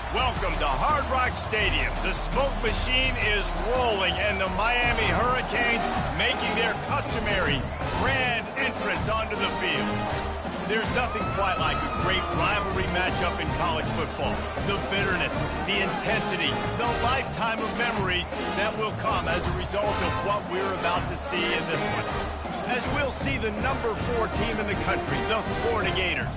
Welcome to Hard Rock Stadium. The smoke machine is rolling, and the Miami Hurricanes making their customary grand entrance onto the field. There's nothing quite like a great rivalry matchup in college football. The bitterness, the intensity, the lifetime of memories that will come as a result of what we're about to see in this one. As we'll see the number 4 team in the country, the Florida Gators,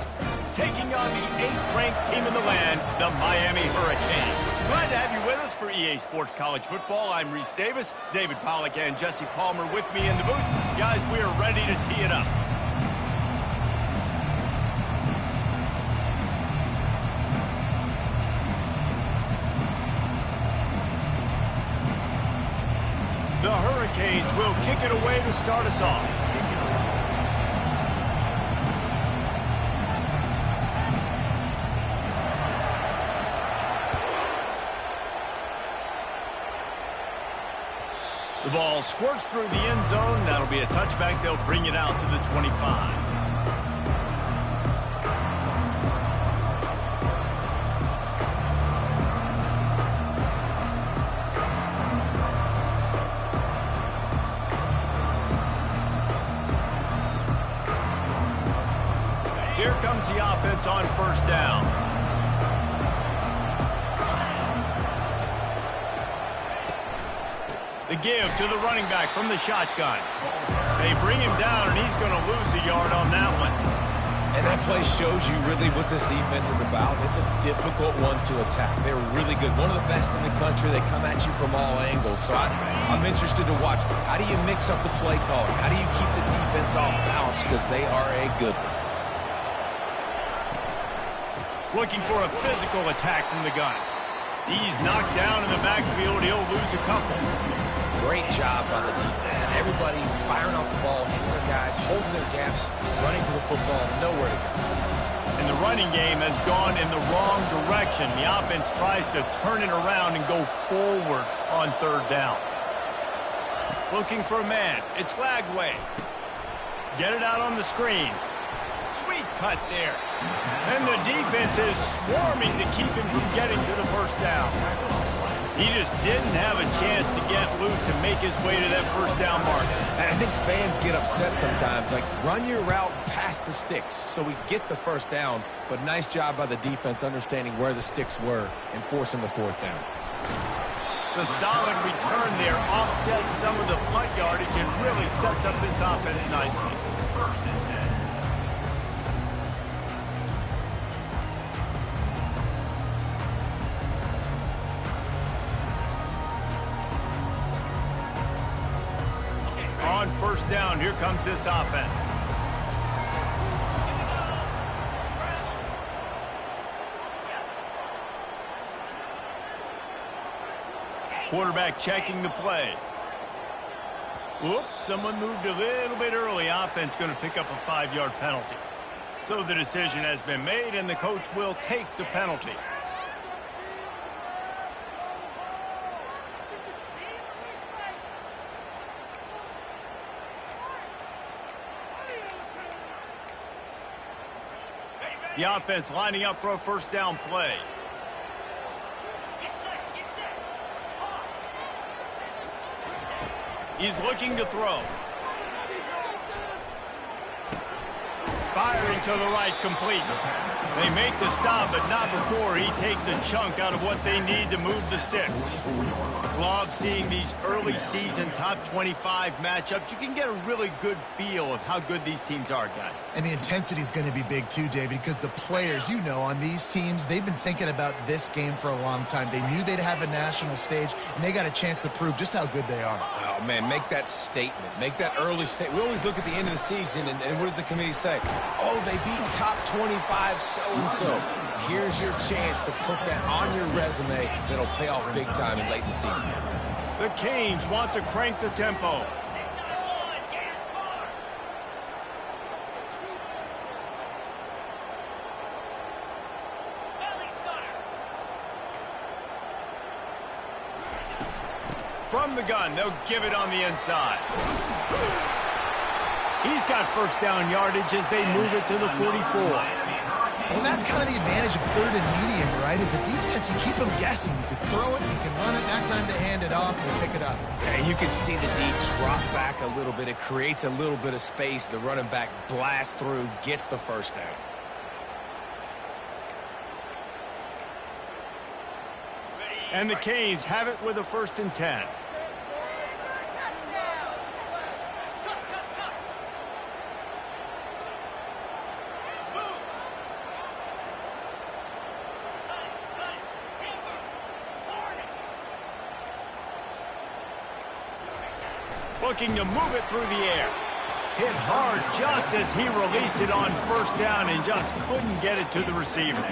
taking on the 8th-ranked team in the land, the Miami Hurricanes. Glad to have you with us for EA Sports College Football. I'm Reese Davis, David Pollack, and Jesse Palmer with me in the booth. Guys, we are ready to tee it up. The Hurricanes will kick it away to start us off. The ball squirts through the end zone. That'll be a touchback. They'll bring it out to the 25. Here comes the offense on first down. The give to the running back from the shotgun. They bring him down, and he's going to lose a yard on that one. And that play shows you really what this defense is about. It's a difficult one to attack. They're really good. One of the best in the country. They come at you from all angles. So I'm interested to watch. How do you mix up the play calling? How do you keep the defense off balance? Because they are a good one. Looking for a physical attack from the gun. He's knocked down in the backfield. He'll lose a couple. Great job by the defense. Everybody firing off the ball, hitting their guys, holding their gaps, running to the football, nowhere to go. And the running game has gone in the wrong direction. The offense tries to turn it around and go forward on third down. Looking for a man. It's Lagway. Get it out on the screen. Sweet cut there. And the defense is swarming to keep him from getting to the first down. He just didn't have a chance to get loose and make his way to that first down mark. And I think fans get upset sometimes. Like, run your route past the sticks so we get the first down. But nice job by the defense understanding where the sticks were and forcing the fourth down. The solid return there offsets some of the punt yardage and really sets up this offense nicely. On first down, here comes this offense. Quarterback checking the play. Whoops, someone moved a little bit early. Offense going to pick up a 5-yard penalty. So the decision has been made, and the coach will take the penalty. The offense lining up for a first down play. He's looking to throw. Firing to the right, complete. They make the stop, but not before he takes a chunk out of what they need to move the sticks. Love seeing these early season top 25 matchups. You can get a really good feel of how good these teams are, guys. And the intensity is going to be big too, David, because the players, you know, on these teams, they've been thinking about this game for a long time. They knew they'd have a national stage, and they got a chance to prove just how good they are. Oh, man, make that statement. Make that early statement. We always look at the end of the season, and what does the committee say? Oh, they beat top 25 so-and-so. Here's your chance to put that on your resume that'll pay off big time in late in the season. The Canes want to crank the tempo. From the gun, they'll give it on the inside. He's got first down yardage as they move it to the 44. Well, that's kind of the advantage of third and medium, right? Is the defense, you keep them guessing. You can throw it, you can run it, back time to hand it off, and pick it up. And you can see the D drop back a little bit. It creates a little bit of space. The running back blasts through, gets the first down. And the Canes have it with a 1st and 10. Looking to move it through the air. Hit hard just as he released it on 1st down and just couldn't get it to the receiver.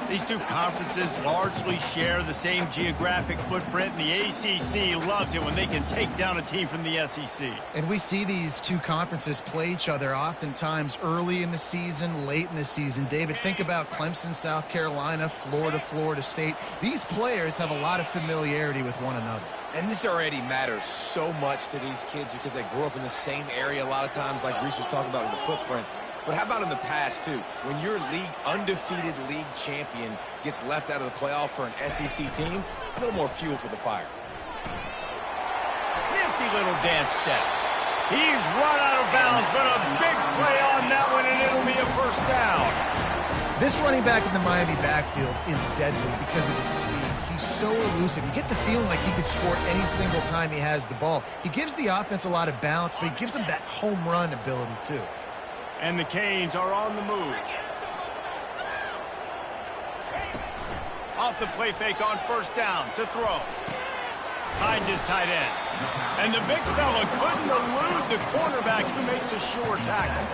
These two conferences largely share the same geographic footprint, and the ACC loves it when they can take down a team from the SEC. And we see these two conferences play each other oftentimes early in the season, late in the season. David, think about Clemson, South Carolina, Florida, Florida State. These players have a lot of familiarity with one another. And this already matters so much to these kids because they grew up in the same area a lot of times, like Reese was talking about with the footprint. But how about in the past, too? When your undefeated league champion gets left out of the playoff for an SEC team, a little more fuel for the fire. Nifty little dance step. He's run out of bounds, but a big play on that one, and it'll be a 1st down. This running back in the Miami backfield is deadly because of his speed. He's so elusive. You get the feeling like he could score any single time he has the ball. He gives the offense a lot of balance, but he gives them that home run ability, too. And the Canes are on the move. Off the play fake on 1st down to throw. Finds his tight end. And the big fella couldn't elude the cornerback who makes a sure tackle.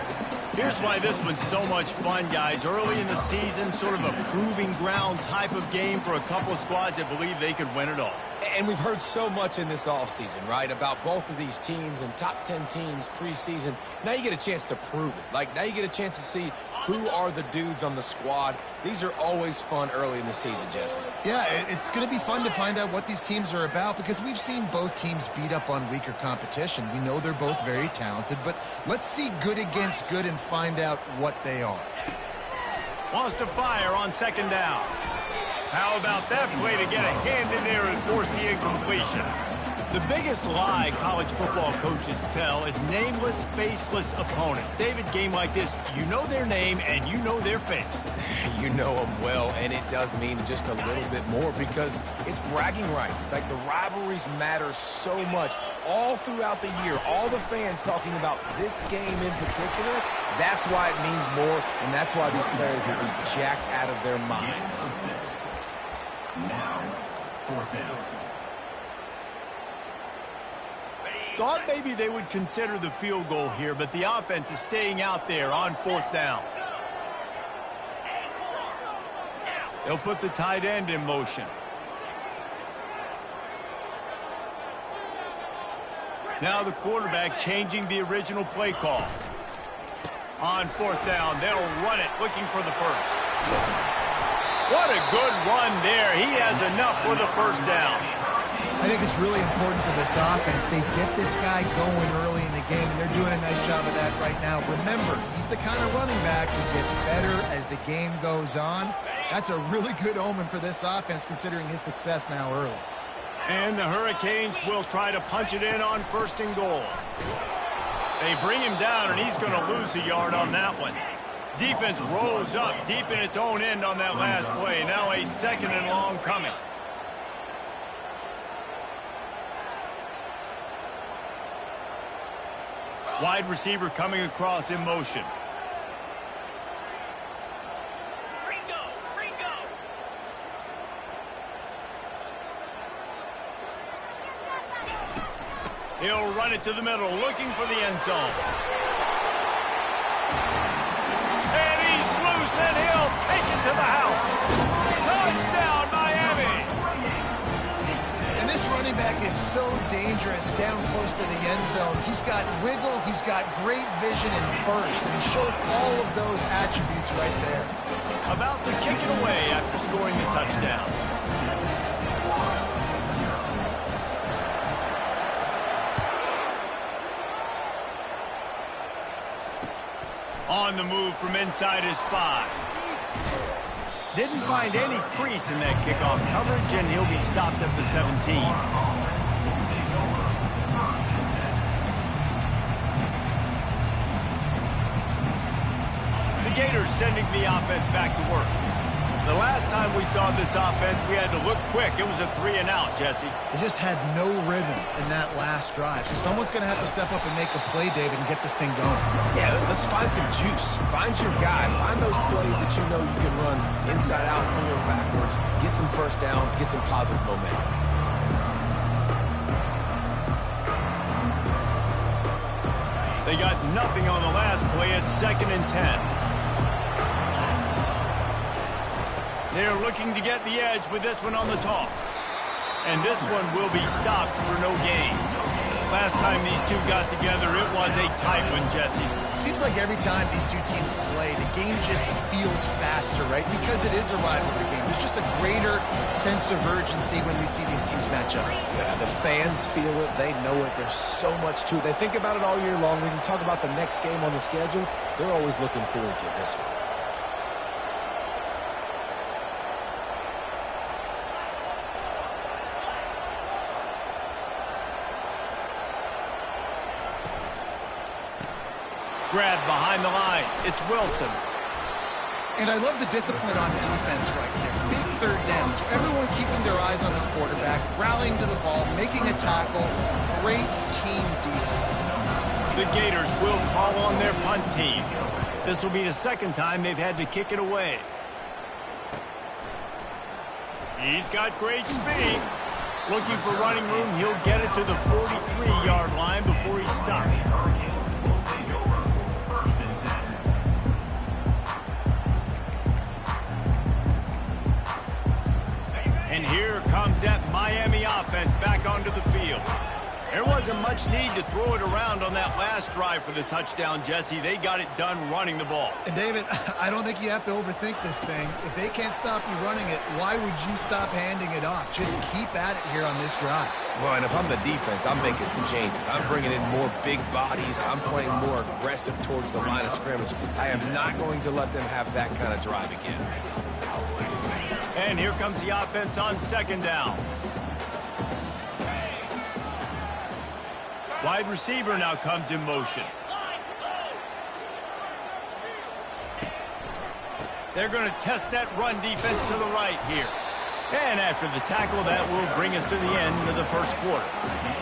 Here's why this one's so much fun, guys. Early in the season, sort of a proving ground type of game for a couple of squads that believe they could win it all. And we've heard so much in this offseason, right, about both of these teams and top 10 teams preseason. Now you get a chance to prove it. Like, now you get a chance to see who are the dudes on the squad. These are always fun early in the season, Jesse. Yeah, it's going to be fun to find out what these teams are about because we've seen both teams beat up on weaker competition. We know they're both very talented, but let's see good against good and find out what they are. Wants to fire on 2nd down. How about that play to get a hand in there and force the incompletion? The biggest lie college football coaches tell is nameless, faceless opponent. David, game like this, you know their name and you know their face. You know them well, and it does mean just a little bit more because it's bragging rights. Like, the rivalries matter so much all throughout the year. All the fans talking about this game in particular, that's why it means more, and that's why these players will be jacked out of their minds. Now, 4th down. Thought maybe they would consider the field goal here, but the offense is staying out there on 4th down. They'll put the tight end in motion. Now the quarterback changing the original play call. On 4th down, they'll run it, looking for the 1st. What a good run there. He has enough for the 1st down. I think it's really important for this offense. They get this guy going early in the game, and they're doing a nice job of that right now. Remember, he's the kind of running back who gets better as the game goes on. That's a really good omen for this offense, considering his success now early. And the Hurricanes will try to punch it in on 1st and goal. They bring him down, and he's going to lose a yard on that one. Defense rolls up deep in its own end on that last play. Now a 2nd and long coming. Wide receiver coming across in motion. He'll run it to the middle, looking for the end zone. And he's loose, and he'll take it to the house. Touchdown, Miami! And this running back is so dangerous down close to the end zone. He's got wiggle, he's got great vision and burst, and he showed all of those attributes right there. About to kick it away after scoring the touchdown. On the move from inside his 5. Didn't find any crease in that kickoff coverage, and he'll be stopped at the 17. The Gators sending the offense back to work. The last time we saw this offense, we had to look quick. It was a 3-and-out, Jesse. They just had no rhythm in that last drive. So someone's going to have to step up and make a play, David, and get this thing going. Yeah, let's find some juice. Find your guy. Find those plays that you know you can run inside out, forward, backwards. Get some first downs. Get some positive momentum. They got nothing on the last play. It's 2nd and 10. They're looking to get the edge with this one on the toss. And this one will be stopped for no gain. Last time these two got together, it was a tight one, Jesse. Seems like every time these two teams play, the game just feels faster, right? Because it is a rivalry game. There's just a greater sense of urgency when we see these teams match up. Yeah, the fans feel it. They know it. There's so much to it. They think about it all year long. When you talk about the next game on the schedule, they're always looking forward to this one. Grab behind the line. It's Wilson. And I love the discipline on defense right there. Big 3rd down. So everyone keeping their eyes on the quarterback, rallying to the ball, making a tackle. Great team defense. The Gators will call on their punt team. This will be the 2nd time they've had to kick it away. He's got great speed. Looking for running room. He'll get it to the 43-yard line before he's stopped. And here comes that Miami offense back onto the field. There wasn't much need to throw it around on that last drive for the touchdown, Jesse. They got it done running the ball. And David, I don't think you have to overthink this thing. If they can't stop you running it, why would you stop handing it off? Just keep at it here on this drive. Well, and if I'm the defense, I'm making some changes. I'm bringing in more big bodies. I'm playing more aggressive towards the line of scrimmage. I am not going to let them have that kind of drive again. And here comes the offense on 2nd down. Wide receiver now comes in motion. They're going to test that run defense to the right here. And after the tackle, that will bring us to the end of the 1st quarter.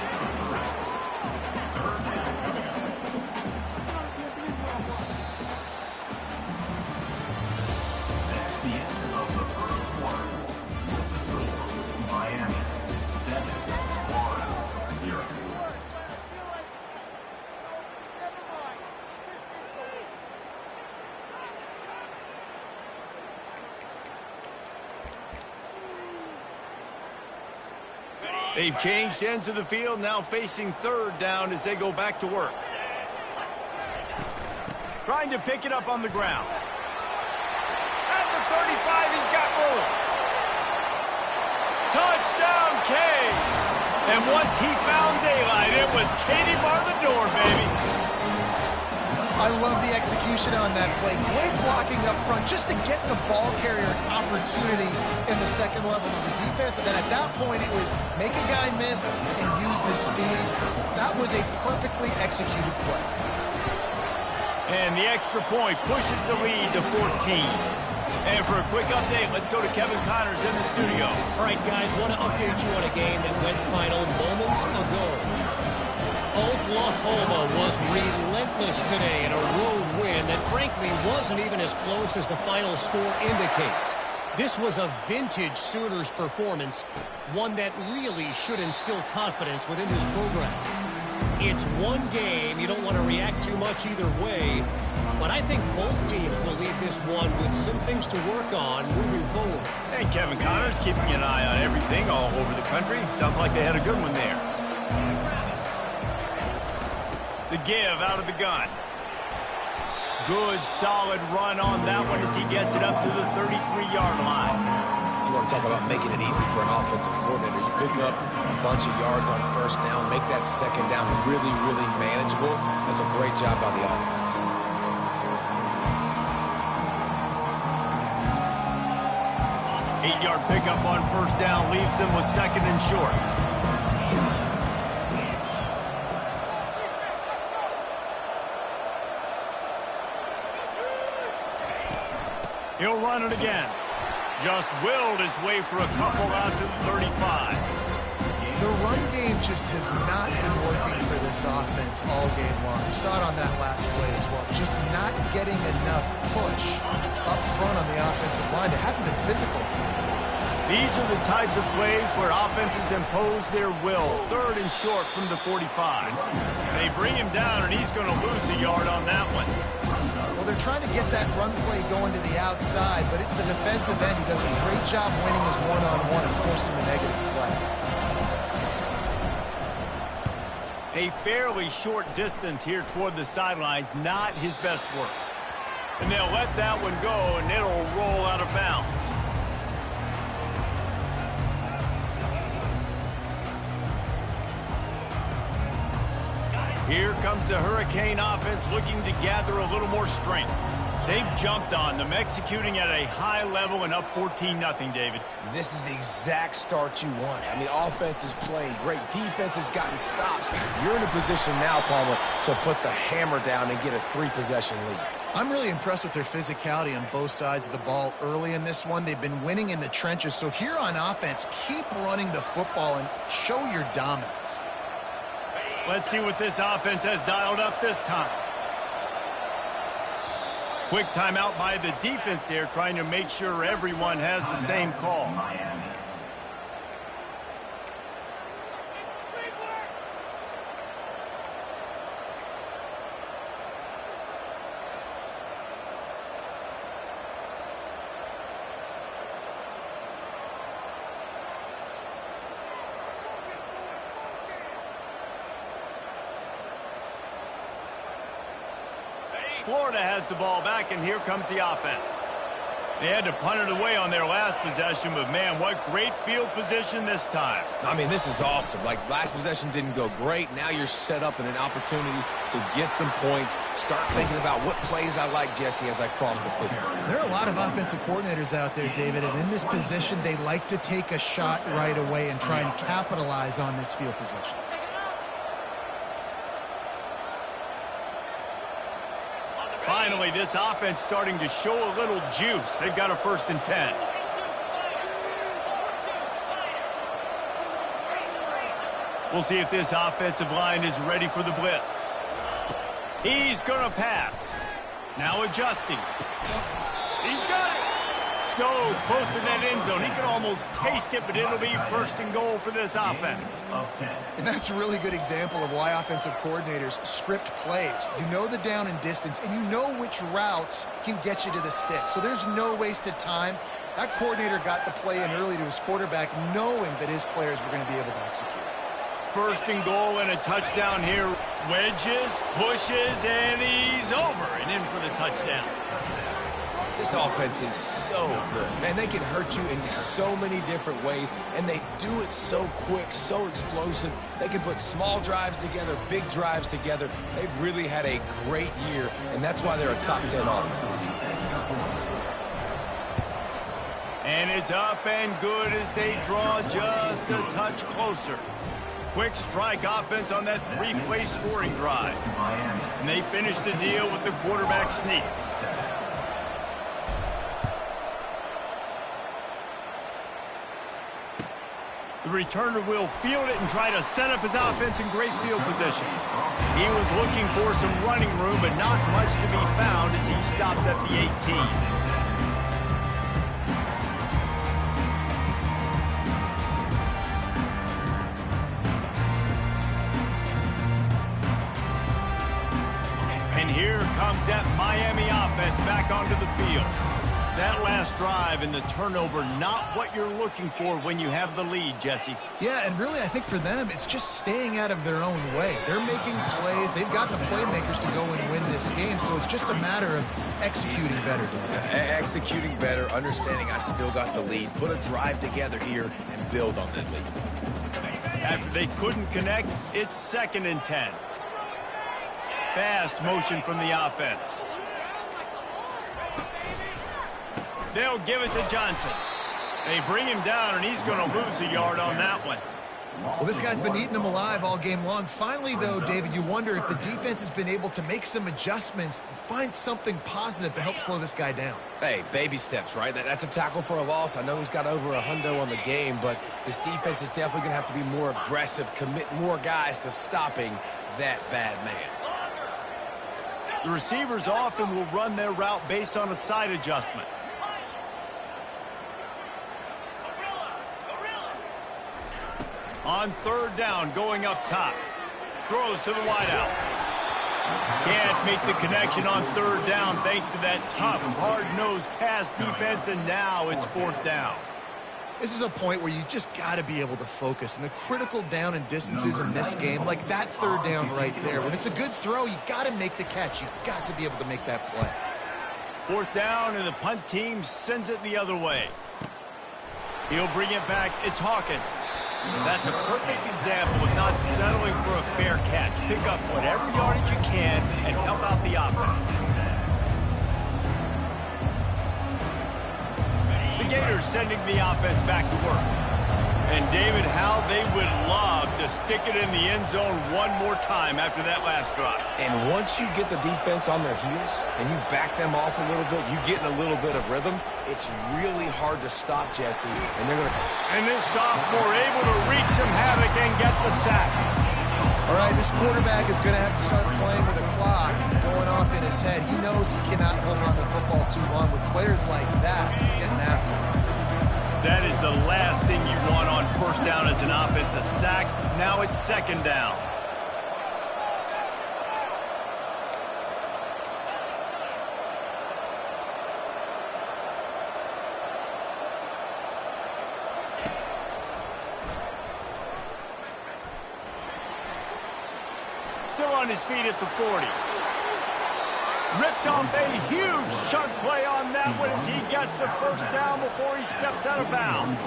They've changed ends of the field, now facing 3rd down as they go back to work. Trying to pick it up on the ground. At the 35, he's got room. Touchdown, Canes! And once he found daylight, it was Katie bar the door, baby. I love the execution on that play. Great blocking up front just to get the ball carrier an opportunity in the 2nd level of the defense. And then at that point, it was make a guy miss and use the speed. That was a perfectly executed play. And the extra point pushes the lead to 14. And for a quick update, let's go to Kevin Connors in the studio. All right, guys, want to update you on a game that went final moments ago. Oklahoma was relentless today in a road win that frankly wasn't even as close as the final score indicates. This was a vintage Sooners performance, one that really should instill confidence within this program. It's one game. You don't want to react too much either way, but I think both teams will leave this one with some things to work on moving forward. And Kevin Connors keeping an eye on everything all over the country. Sounds like they had a good one there. The give out of the gun. Good, solid run on that one as he gets it up to the 33-yard line. You want to talk about making it easy for an offensive coordinator. You pick up a bunch of yards on 1st down, make that 2nd down really, really manageable. That's a great job by the offense. 8-yard pickup on first down leaves them with second and short. He'll run it again. Just willed his way for a couple out to the 35. The run game just has not been working for this offense all game long. You saw it on that last play as well. Just not getting enough push up front on the offensive line. They haven't been physical. These are the types of plays where offenses impose their will. Third and short from the 45. They bring him down, and he's going to lose a yard on that one. Well, they're trying to get that run play going to the outside, but it's the defensive end who does a great job winning his one-on-one and forcing the negative play. A fairly short distance here toward the sidelines, not his best work. And they'll let that one go, and it'll roll out of bounds. Here comes the Hurricane offense looking to gather a little more strength. They've jumped on them, executing at a high level and up 14-0, David. This is the exact start you want. I mean, offense is playing great. Defense has gotten stops. You're in a position now, Palmer, to put the hammer down and get a 3-possession lead. I'm really impressed with their physicality on both sides of the ball early in this one. They've been winning in the trenches. So here on offense, keep running the football and show your dominance. Let's see what this offense has dialed up this time. Quick timeout by the defense there, trying to make sure everyone has the same call. Miami. Florida has the ball back, and here comes the offense. They had to punt it away on their last possession, but, man, what great field position this time. I mean, this is awesome. Like, last possession didn't go great. Now you're set up in an opportunity to get some points. Start thinking about what plays I like, Jesse, as I cross the field. There are a lot of offensive coordinators out there, David, and in this position, they like to take a shot right away and try and capitalize on this field position. Finally, this offense starting to show a little juice. They've got a 1st and 10. We'll see if this offensive line is ready for the blitz. He's going to pass. Now adjusting. He's got it. So close to that end zone. He can almost taste it, but it'll be 1st and goal for this offense. And that's a really good example of why offensive coordinators script plays. You know the down and distance, and you know which routes can get you to the stick. So there's no wasted time. That coordinator got the play in early to his quarterback, knowing that his players were going to be able to execute. 1st and goal and a touchdown here. Wedges, pushes, and he's over and in for the touchdown. This offense is so good. Man, they can hurt you in so many different ways, and they do it so quick, so explosive. They can put small drives together, big drives together. They've really had a great year, and that's why they're a top 10 offense. And it's up and good as they draw just a touch closer. Quick strike offense on that 3-play scoring drive. And they finish the deal with the quarterback sneak. The returner will field it and try to set up his offense in great field position. He was looking for some running room, but not much to be found as he stopped at the 18. And here comes that Miami offense back onto the field. That last drive and the turnover, not what you're looking for when you have the lead, Jesse. Yeah, and really, I think for them, it's just staying out of their own way. They're making plays. They've got the playmakers to go and win this game, so it's just a matter of executing better. Executing better, understanding I still got the lead, put a drive together here, and build on that lead. After they couldn't connect, it's 2nd and 10. Fast motion from the offense. They'll give it to Johnson. They bring him down, and he's going to lose a yard on that one. Well, this guy's been eating them alive all game long. Finally, though, David, you wonder if the defense has been able to make some adjustments, find something positive to help slow this guy down. Hey, baby steps, right? That's a tackle for a loss. I know he's got over a hundo on the game, but this defense is definitely going to have to be more aggressive, commit more guys to stopping that bad man. The receivers often will run their route based on a side adjustment. On third down, going up top. Throws to the wideout. Can't make the connection on third down thanks to that tough, hard-nosed pass defense, and now it's fourth down. This is a point where you just got to be able to focus. And the critical down and distances in this game, like that third down right there, when it's a good throw, you got to make the catch. You got to be able to make that play. Fourth down, and the punt team sends it the other way. He'll bring it back. It's Hawkins. That's a perfect example of not settling for a fair catch. Pick up whatever yardage you can and help out the offense. The Gators sending the offense back to work. And David, how they would love to stick it in the end zone one more time after that last drive. And once you get the defense on their heels and you back them off a little bit, you get in a little bit of rhythm, it's really hard to stop, Jesse. And they're going to... And this sophomore able to wreak some havoc and get the sack. All right, this quarterback is going to have to start playing with a clock going off in his head. He knows he cannot hold on to the football too long with players like that getting after him. That is the last thing you want on first down as an offensive sack. Now it's second down. Still on his feet at the 40. Ripped off a huge chunk play on that one as he gets the first down before he steps out of bounds.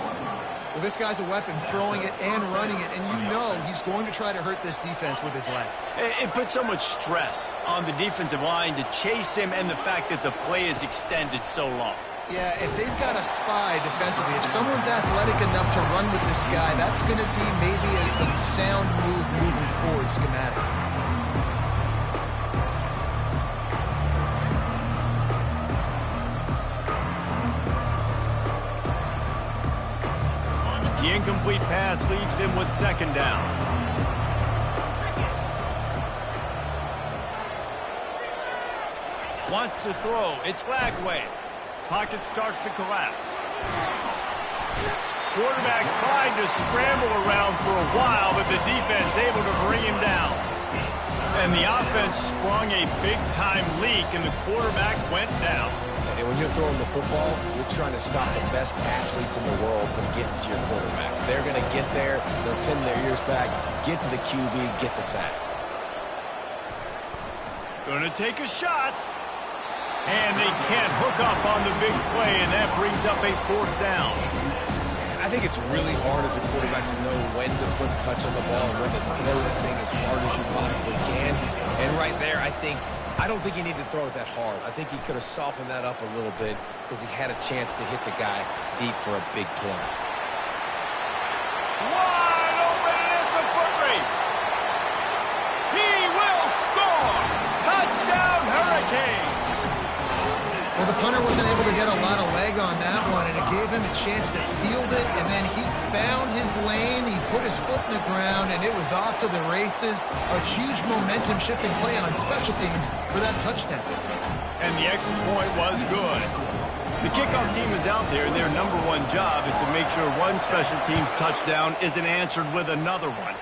Well, this guy's a weapon, throwing it and running it, and you know he's going to try to hurt this defense with his legs. It puts so much stress on the defensive line to chase him and the fact that the play is extended so long. Yeah, if they've got a spy defensively, if someone's athletic enough to run with this guy, that's going to be maybe a sound move moving forward schematically. The incomplete pass leaves him with second down. Wants to throw. It's Lagway. Pocket starts to collapse. Quarterback tried to scramble around for a while, but the defense able to bring him down. And the offense sprung a big-time leak, and the quarterback went down. And when you're throwing the football, you're trying to stop the best athletes in the world from getting to your quarterback. They're going to get there, they're pinning their ears back, get to the QB, get the sack. Going to take a shot. And they can't hook up on the big play, and that brings up a fourth down. I think it's really hard as a quarterback to know when to put a touch on the ball, when to throw the thing as hard as you possibly can. And right there, I don't think he needed to throw it that hard. I think he could have softened that up a little bit because he had a chance to hit the guy deep for a big play. Wide open, and it's a foot race. He will score. Touchdown, Hurricane. Well, the punter wasn't able to get a lot of leg on that one, and it gave him a chance to field it, and then he found his lane, he put his foot in the ground, and it was off to the races. A huge momentum-shifting play on special teams for that touchdown. And the extra point was good. The kickoff team is out there, and their number one job is to make sure one special teams touchdown isn't answered with another one.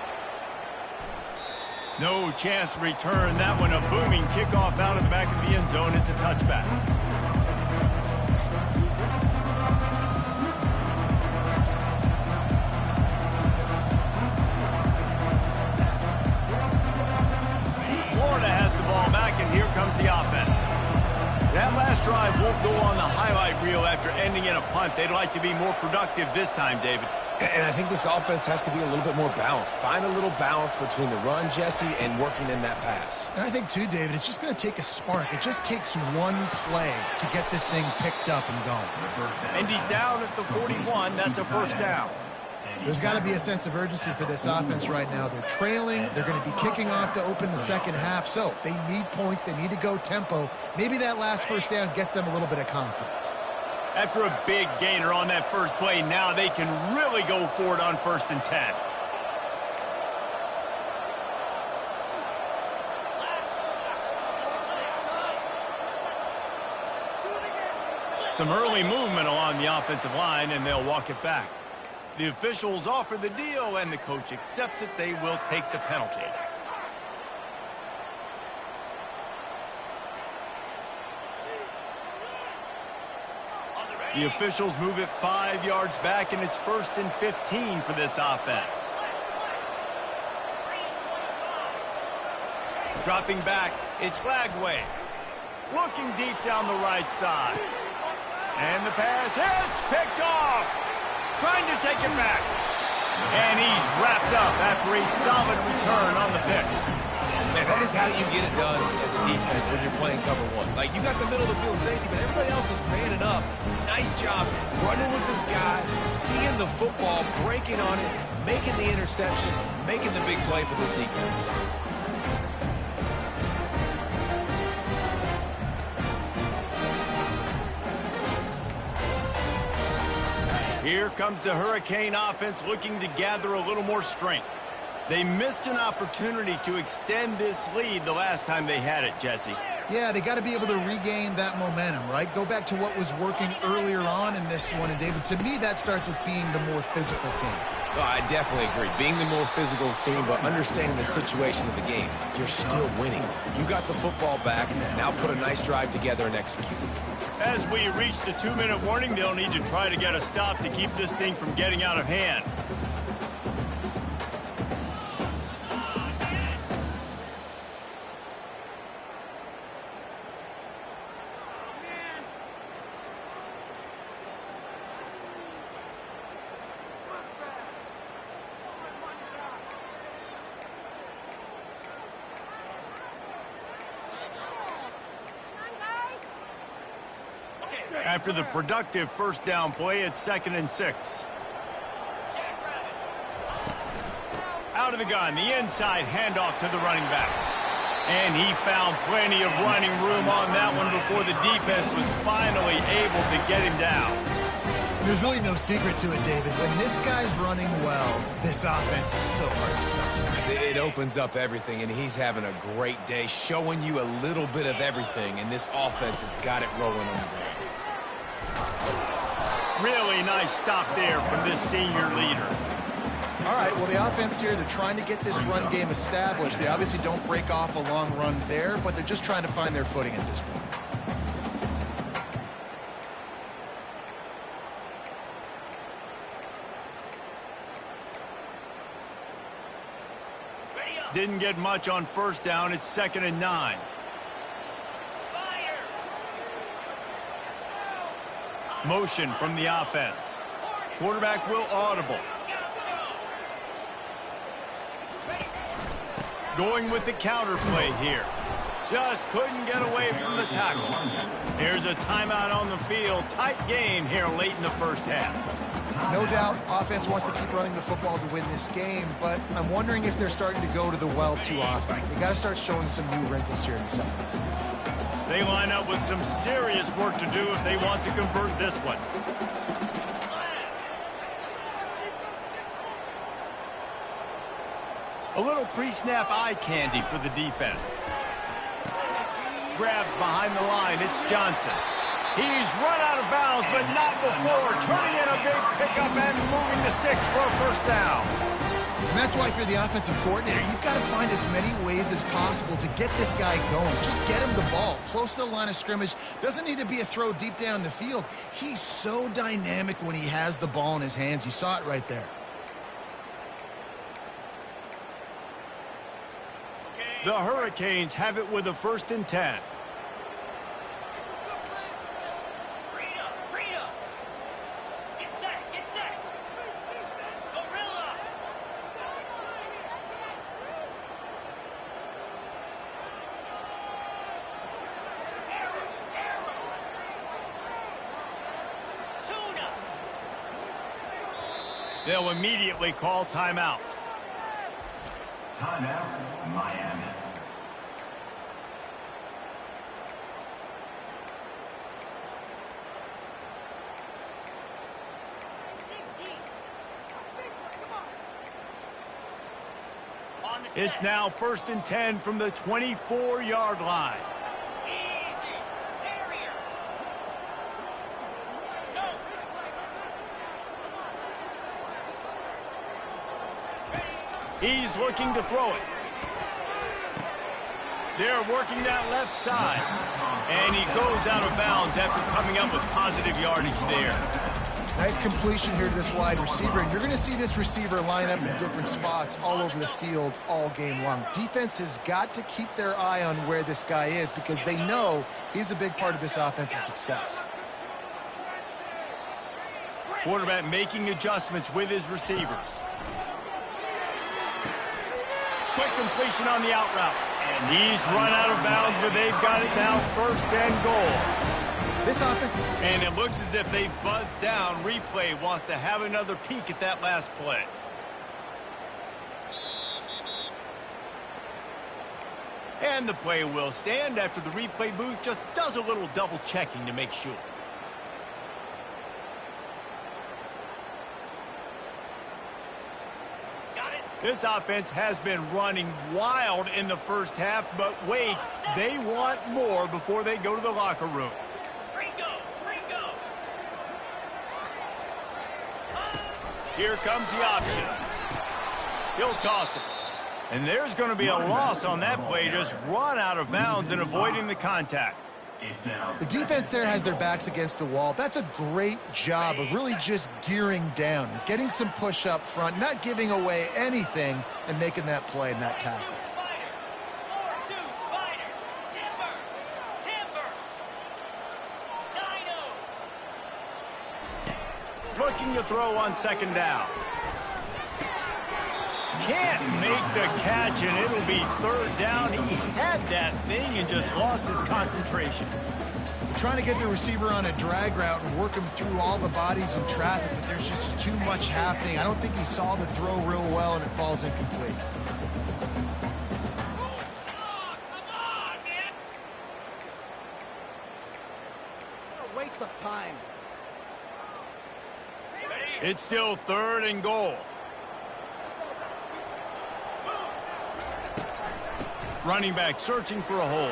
No chance to return that one. A booming kickoff out of the back of the end zone. It's a touchback. Florida has the ball back, and here comes the offense. That last drive won't go on the highlight reel after ending in a punt. They'd like to be more productive this time, David. And I think this offense has to be a little bit more balanced. Find a little balance between the run, Jesse, and working in that pass. And I think, too, David, it's just going to take a spark. It just takes one play to get this thing picked up and going. And he's down at the 41. That's a first down. There's got to be a sense of urgency for this offense right now. They're trailing. They're going to be kicking off to open the second half. So they need points. They need to go tempo. Maybe that last first down gets them a little bit of confidence. After a big gainer on that first play, now they can really go for it on 1st and 10. Some early movement along the offensive line, and they'll walk it back. The officials offer the deal, and the coach accepts it. They will take the penalty. The officials move it 5 yards back, and it's 1st and 15 for this offense. Dropping back, it's Lagway. Looking deep down the right side. And the pass hits, picked off. Trying to take it back. And he's wrapped up after a solid return on the pick. Man, that is how you get it done as a defense when you're playing cover one. Like, you got the middle of the field safety, but everybody else is manning up. Nice job running with this guy, seeing the football, breaking on it, making the interception, making the big play for this defense. Here comes the Hurricane offense looking to gather a little more strength. They missed an opportunity to extend this lead the last time they had it, Jesse. Yeah, they got to be able to regain that momentum, right? Go back to what was working earlier on in this one. And, David, to me, that starts with being the more physical team. Well, I definitely agree. Being the more physical team, but understanding the situation of the game. You're still winning. You got the football back. Now put a nice drive together and execute. As we reach the 2-minute warning, they'll need to try to get a stop to keep this thing from getting out of hand. After the productive first down play, it's 2nd and 6. Out of the gun, the inside handoff to the running back. And he found plenty of running room on that one before the defense was finally able to get him down. There's really no secret to it, David. When this guy's running well, this offense is so hard to stop. It opens up everything, and he's having a great day, showing you a little bit of everything, and this offense has got it rolling on the ground. Really nice stop there from this senior leader. All right, well, the offense here, they're trying to get this run game established. They obviously don't break off a long run there, but they're just trying to find their footing at this point. Didn't get much on first down. It's 2nd and 9. Motion from the offense. Quarterback will audible. Going with the counter play here. Just couldn't get away from the tackle. Here's a timeout on the field. Tight game here late in the first half. No doubt, offense wants to keep running the football to win this game, but I'm wondering if they're starting to go to the well too often. They got to start showing some new wrinkles here in the second. They line up with some serious work to do if they want to convert this one. A little pre-snap eye candy for the defense. Grabbed behind the line, it's Johnson. He's run out of bounds, but not before turning in a big pickup and moving the sticks for a first down. And that's why, if you're the offensive coordinator, you've got to find as many ways as possible to get this guy going. Just get him the ball close to the line of scrimmage. Doesn't need to be a throw deep down the field. He's so dynamic when he has the ball in his hands. You saw it right there. The Hurricanes have it with a 1st and 10. They'll immediately call timeout. Timeout, Miami. It's now 1st and 10 from the 24-yard line. He's looking to throw it. They're working that left side. And he goes out of bounds after coming up with positive yardage there. Nice completion here to this wide receiver, and you're going to see this receiver line up in different spots all over the field all game long. Defense has got to keep their eye on where this guy is because they know he's a big part of this offense's success. Quarterback making adjustments with his receivers. Quick completion on the out route. And he's run out of bounds, but they've got it now 1st and goal. This offense. And it looks as if they've buzzed down. Replay wants to have another peek at that last play. And the play will stand after the replay booth just does a little double checking to make sure. This offense has been running wild in the first half, but wait, they want more before they go to the locker room. Here comes the option. He'll toss it. And there's going to be a loss on that play, just run out of bounds and avoiding the contact. The defense there has their backs against the wall. That's a great job of really just gearing down, getting some push up front, not giving away anything, and making that play and that tackle. Looking to throw on 2nd down. Can't make the catch, and it'll be 3rd down. He had that thing and just lost his concentration. Trying to get the receiver on a drag route and work him through all the bodies in traffic, but there's just too much happening. I don't think he saw the throw real well, and it falls incomplete. Come on, man! What a waste of time. It's still 3rd and goal. Running back searching for a hole.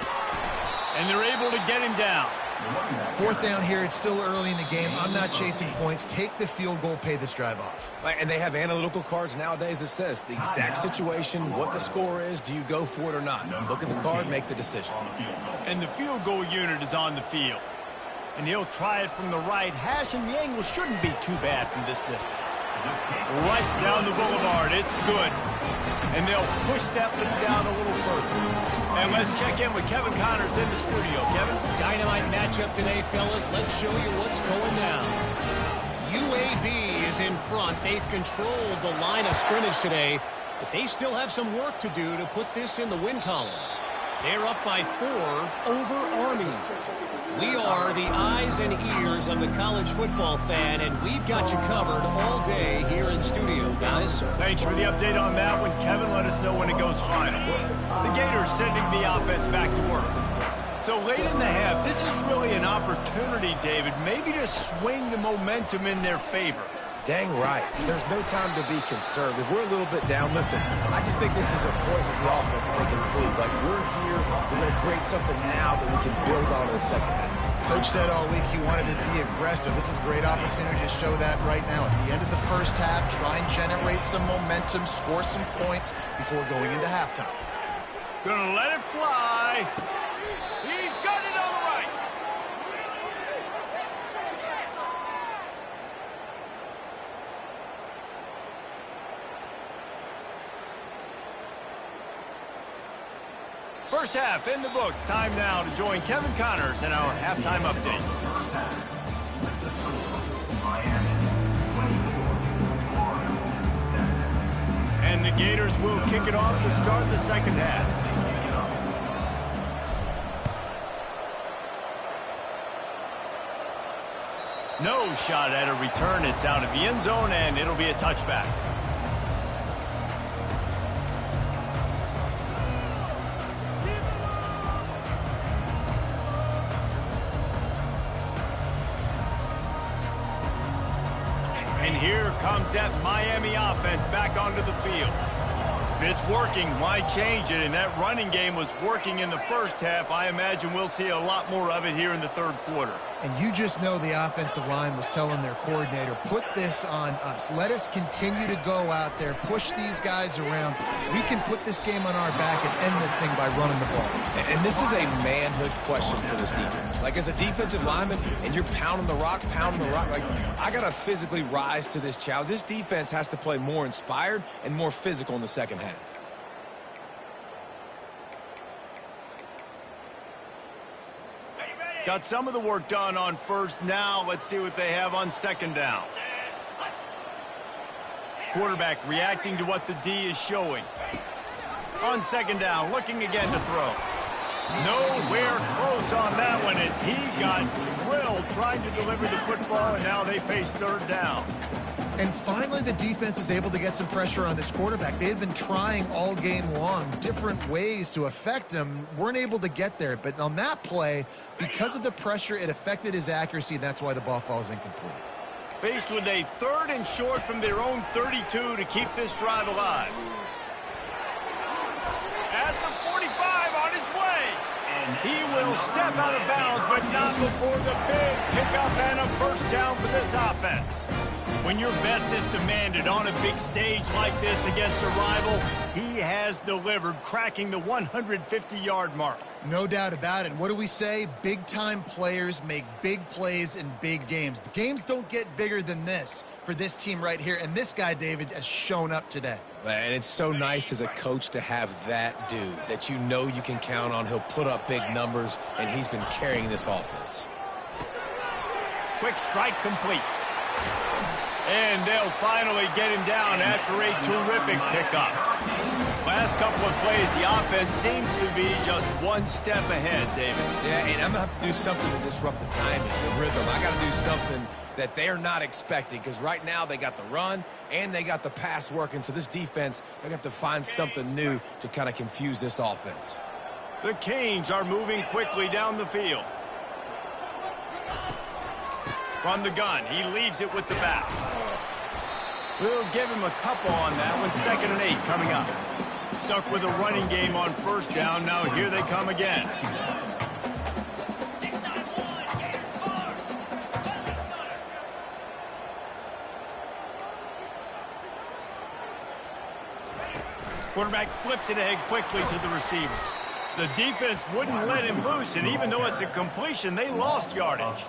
And they're able to get him down. 4th down here. It's still early in the game. I'm not chasing points. Take the field goal, pay this drive off. And they have analytical cards nowadays that says the exact situation, what the score is, do you go for it or not? Look at the card, make the decision. And the field goal unit is on the field. And he'll try it from the right hash, and the angle shouldn't be too bad from this distance. Right down the boulevard. It's good. And they'll push that lead down a little further. And let's check in with Kevin Connors in the studio. Kevin? Dynamite matchup today, fellas. Let's show you what's going down. UAB is in front. They've controlled the line of scrimmage today, but they still have some work to do to put this in the win column. They're up by 4 over Army. We are the eyes and ears of the college football fan, and we've got you covered all day here in studio, guys. Thanks for the update on that one, Kevin. Let us know when it goes final. The Gators sending the offense back to work. So late in the half, this is really an opportunity, David, maybe to swing the momentum in their favor. Dang right. There's no time to be concerned. If we're a little bit down, listen, I just think this is a point with the offense that they can prove. Like, we're here, we're going to create something now that we can build on in the 2nd half. Coach said all week he wanted to be aggressive. This is a great opportunity to show that right now. At the end of the 1st half, try and generate some momentum, score some points before going into halftime. Gonna let it fly. He's got it on the right. First half in the books. Time now to join Kevin Connors in our halftime update. And the Gators will kick it off to start the 2nd half. No shot at a return. It's out of the end zone, and it'll be a touchback. And here comes that Miami offense back onto the field. If it's working, why change it? And that running game was working in the first half. I imagine we'll see a lot more of it here in the third quarter. And you just know the offensive line was telling their coordinator, put this on us. Let us continue to go out there, push these guys around. We can put this game on our back and end this thing by running the ball. And this is a manhood question for this defense. Like, as a defensive lineman, and you're pounding the rock, like, I got to physically rise to this challenge. This defense has to play more inspired and more physical in the second half. Got some of the work done on first. Now let's see what they have on second down. Quarterback reacting to what the D is showing. On second down, looking again to throw. Nowhere close on that one as he got drilled trying to deliver the football, and now they face third down. And finally, the defense is able to get some pressure on this quarterback. They had been trying all game long different ways to affect him. Weren't able to get there. But on that play, because of the pressure, it affected his accuracy, and that's why the ball falls incomplete. Faced with a 3rd and short from their own 32 to keep this drive alive. At the 45 on his way. And he will step out of bounds, but not before the big pickup and a first down for this offense. When your best is demanded on a big stage like this against a rival, he has delivered, cracking the 150-yard mark. No doubt about it. What do we say? Big-time players make big plays in big games. The games don't get bigger than this for this team right here, and this guy, David, has shown up today. And it's so nice as a coach to have that dude that you know you can count on. He'll put up big numbers, and he's been carrying this offense. Quick strike complete. And they'll finally get him down after a terrific pickup. Last couple of plays, the offense seems to be just one step ahead, David. Yeah, and I'm going to have to do something to disrupt the timing, the rhythm. I got to do something that they're not expecting, because right now they got the run and they got the pass working. So this defense, they're going to have to find something new to kind of confuse this offense. The Canes are moving quickly down the field. From the gun, he leaves it with the back. We'll give him a couple on that one. 2nd and 8 coming up. Stuck with a running game on first down. Now here they come again. Quarterback flips it ahead quickly to the receiver. The defense wouldn't let him loose, and even though it's a completion, they lost yardage.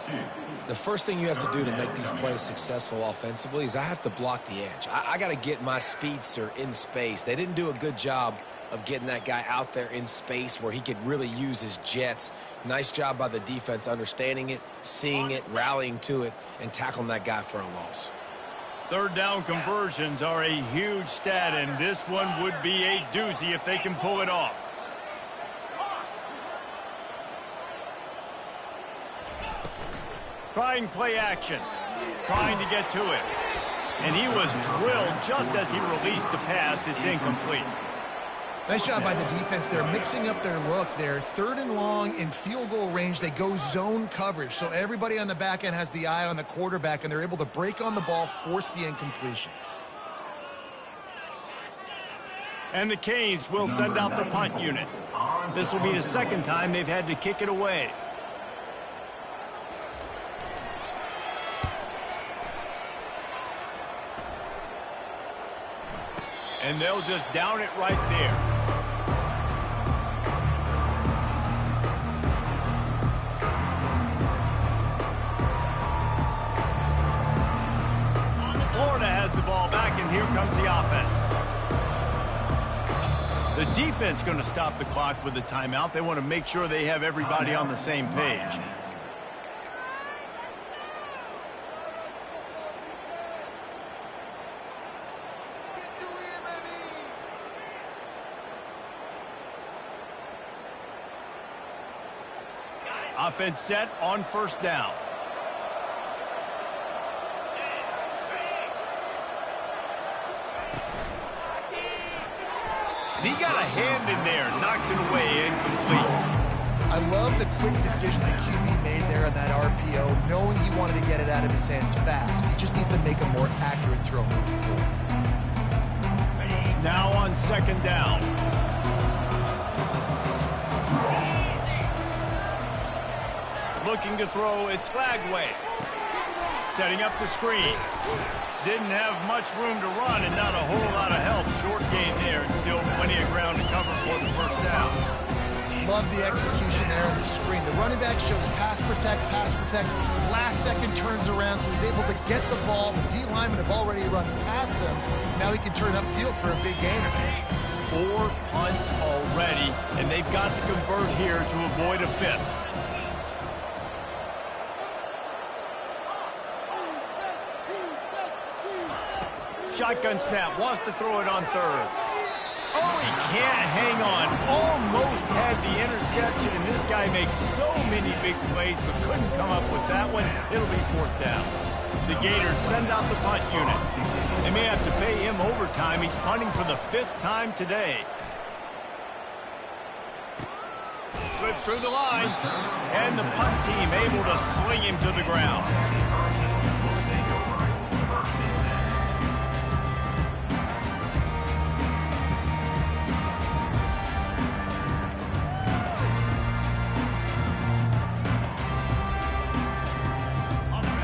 The first thing you have to do to make these plays successful offensively is I have to block the edge. I got to get my speedster in space. They didn't do a good job of getting that guy out there in space where he could really use his jets. Nice job by the defense understanding it, seeing it, rallying to it, and tackling that guy for a loss. Third down conversions are a huge stat, and this one would be a doozy if they can pull it off. Trying play action, trying to get to it. And he was drilled just as he released the pass. It's incomplete. Nice job by the defense. They're mixing up their look. They're 3rd and long in field goal range. They go zone coverage. So everybody on the back end has the eye on the quarterback, and they're able to break on the ball, force the incompletion. And the Canes will send out the punt unit. This will be the second time they've had to kick it away. And they'll just down it right there. Florida has the ball back, and here comes the offense. The defense going to stop the clock with a timeout. They want to make sure they have everybody on the same page. Offense set on first down. And he got a hand in there, knocks it away, incomplete. I love the quick decision the QB made there on that RPO, knowing he wanted to get it out of his hands fast. He just needs to make a more accurate throw moving forward. Now on second down. Looking to throw, it's Lagway. Setting up the screen. Didn't have much room to run and not a whole lot of help. Short gain there and still plenty of ground to cover for the first down. Love the execution there on the screen. The running back shows pass protect. Last second turns around, so he's able to get the ball. The D linemen have already run past him. Now he can turn upfield for a big gainer. 4 punts already, and they've got to convert here to avoid a fifth. Shotgun snap, wants to throw it on third. Oh, he can't hang on. Almost had the interception, and this guy makes so many big plays, but couldn't come up with that one. It'll be fourth down. The Gators send out the punt unit. They may have to pay him overtime. He's punting for the 5th time today. Slips through the line, and the punt team able to sling him to the ground.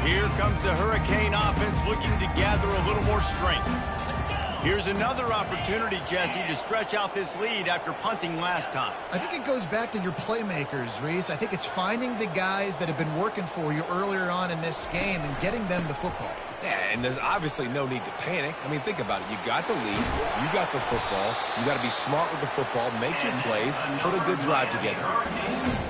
Here comes the Hurricane offense looking to gather a little more strength. Here's another opportunity, Jesse, to stretch out this lead after punting last time. I think it goes back to your playmakers, Reese. I think it's finding the guys that have been working for you earlier on in this game and getting them the football. Yeah, and there's obviously no need to panic. I mean, think about it. You got the lead. You got the football. You got to be smart with the football, make your plays, put a good drive together.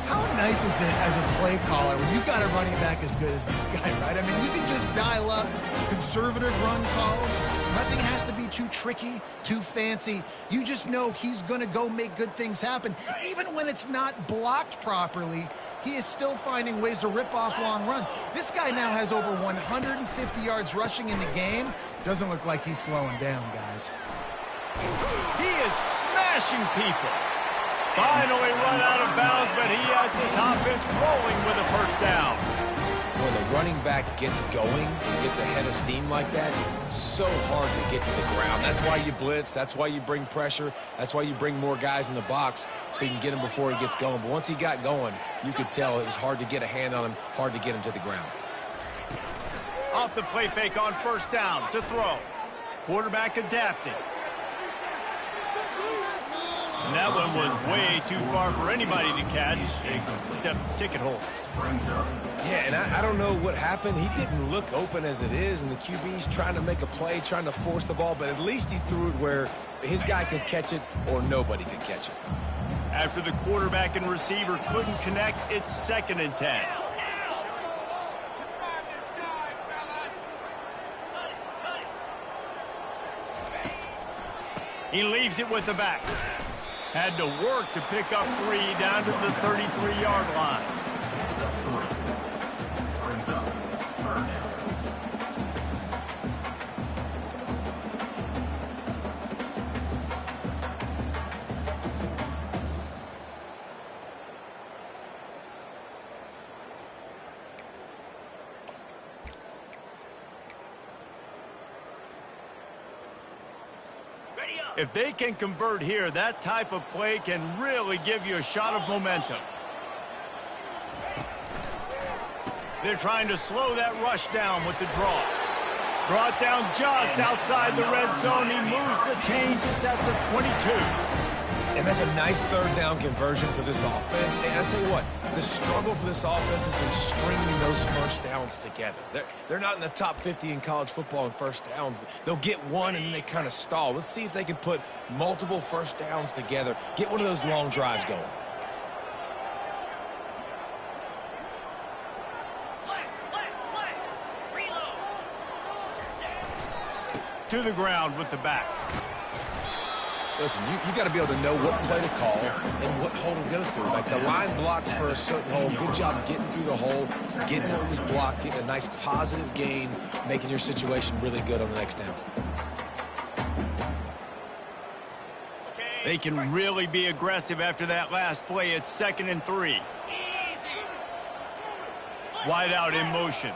How nice is it as a play caller when you've got a running back as good as this guy, right? I mean, you can just dial up conservative run calls. Nothing has to be too tricky, too fancy. You just know he's going to go make good things happen. Even when it's not blocked properly, he is still finding ways to rip off long runs. This guy now has over 150 yards rushing in the game. Doesn't look like he's slowing down, guys. He is smashing people. Finally run out of bounds, but he has this offense rolling with a first down. When the running back gets going and gets ahead of steam like that, it's so hard to get to the ground. That's why you blitz. That's why you bring pressure. That's why you bring more guys in the box so you can get him before he gets going. But once he got going, you could tell it was hard to get a hand on him, hard to get him to the ground. Off the play fake on first down to throw. Quarterback adapting. And that one was way too far for anybody to catch, except ticket holders. Yeah, and I don't know what happened. He didn't look open as it is, and the QB's trying to make a play, trying to force the ball, but at least he threw it where his guy could catch it or nobody could catch it. After the quarterback and receiver couldn't connect, it's 2nd and 10. He leaves it with the back. Had to work to pick up 3 down to the 33-yard line. If they can convert here, that type of play can really give you a shot of momentum. They're trying to slow that rush down with the draw. Brought down just outside the red zone. He moves the chains. It's at the 22. And that's a nice 3rd down conversion for this offense. And I'll tell you what, the struggle for this offense has been stringing those first downs together. They're not in the top 50 in college football in first downs. They'll get one and then they kind of stall. Let's see if they can put multiple first downs together, get one of those long drives going. To the ground with the back. Listen, you got to be able to know what play to call and what hole to go through. Like the line blocks for a certain hole. Good job getting through the hole, getting what was blocked, getting a nice positive gain, making your situation really good on the next down. They can really be aggressive after that last play. It's 2nd and 3. Wide out in motion.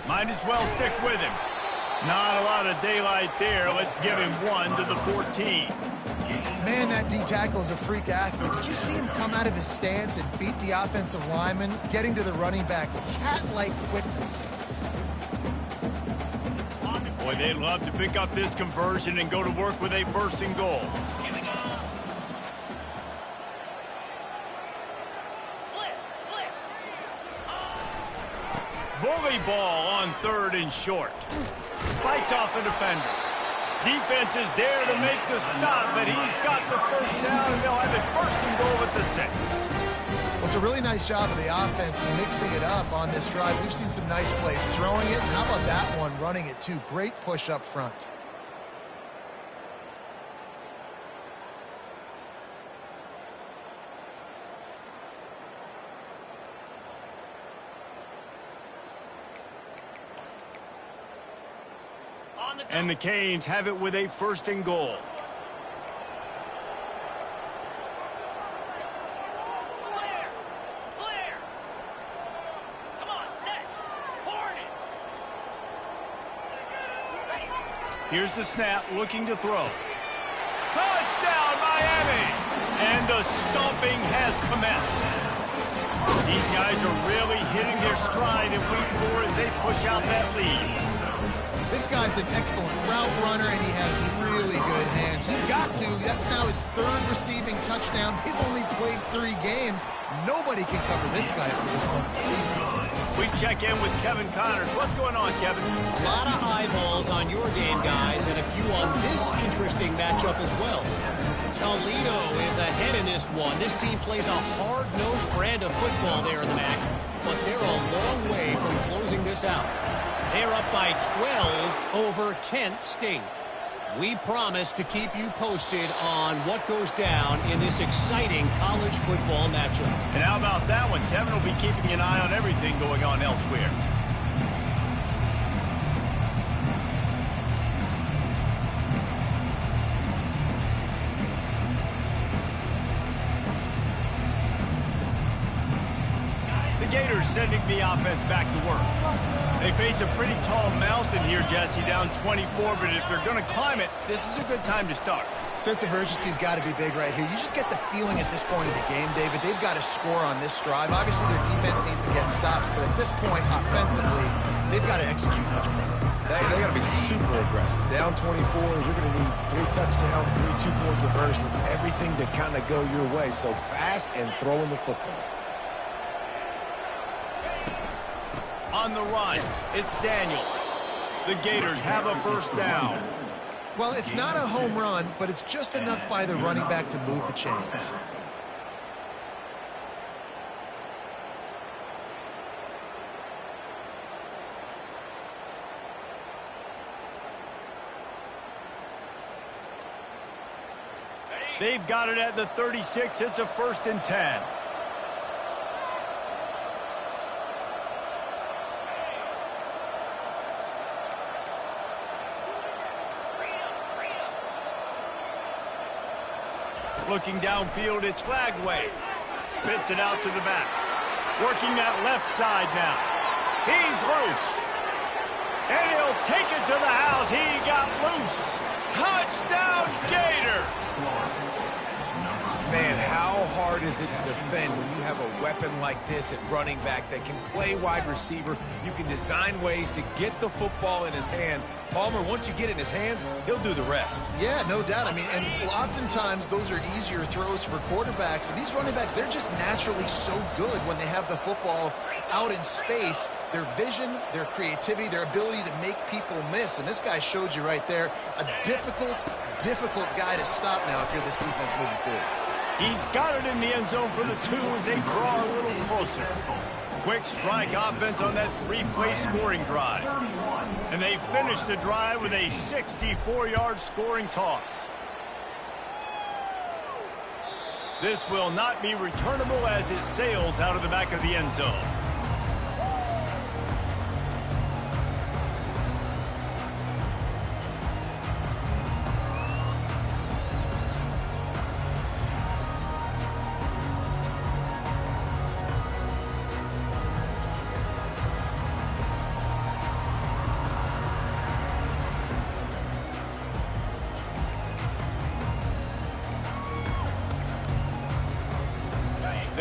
Might as well stick with him. Not a lot of daylight there. Let's give him 1 to the 14. Man, that D-tackle is a freak athlete. Did you see him come out of his stance and beat the offensive lineman, getting to the running back with cat-like quickness? Boy, they'd love to pick up this conversion and go to work with a 1st and goal. Bully ball on 3rd and short. Fights off a defender. Defense is there to make the stop, but he's got the 1st down, and they'll have it 1st and goal at the 6. Well, it's a really nice job of the offense mixing it up on this drive. We've seen some nice plays throwing it. How about that one, running it too? Great push up front. And the Canes have it with a 1st and goal. Here's the snap, looking to throw. Touchdown, Miami! And the stomping has commenced. These guys are really hitting their stride in week 4 as they push out that lead. This guy's an excellent route runner, and he has really good hands. You've got to. That's now his 3rd receiving touchdown. They've only played 3 games. Nobody can cover this guy for this one of the season. We check in with Kevin Connors. What's going on, Kevin? A lot of eyeballs on your game, guys, and a few on this interesting matchup as well. Toledo is ahead in this one. This team plays a hard-nosed brand of football there in the MAC, but they're a long way from closing this out. They're up by 12 over Kent State. We promise to keep you posted on what goes down in this exciting college football matchup. And how about that one? Kevin will be keeping an eye on everything going on elsewhere. The Gators sending the offense back to work. They face a pretty tall mountain here, Jesse, down 24, but if they're going to climb it, this is a good time to start. Sense of urgency's got to be big right here. You just get the feeling at this point of the game, David, they've got to score on this drive. Obviously, their defense needs to get stops, but at this point, offensively, they've got to execute much better. They got to be super aggressive. Down 24, you're going to need 3 touchdowns, 3 two-point conversions, everything to kind of go your way. So fast and throwing the football. On the run, it's Daniels. The Gators have a 1st down. Well, it's not a home run, but it's just enough by the running back to move the chains. They've got it at the 36. It's a 1st and 10. Looking downfield, it's Flagway. Spits it out to the back. Working that left side now. He's loose. And he'll take it to the house. He got loose. Touchdown, Gators. Man, how hard is it to defend when you have a weapon like this at running back that can play wide receiver? You can design ways to get the football in his hand. Palmer, once you get it in his hands, he'll do the rest. Yeah, no doubt. I mean, and oftentimes those are easier throws for quarterbacks. And these running backs, they're just naturally so good when they have the football out in space. Their vision, their creativity, their ability to make people miss. And this guy showed you right there, a difficult guy to stop now if you're this defense moving forward. He's got it in the end zone for the 2 as they draw a little closer. Quick strike offense on that 3-play scoring drive. And they finish the drive with a 64-yard scoring toss. This will not be returnable as it sails out of the back of the end zone.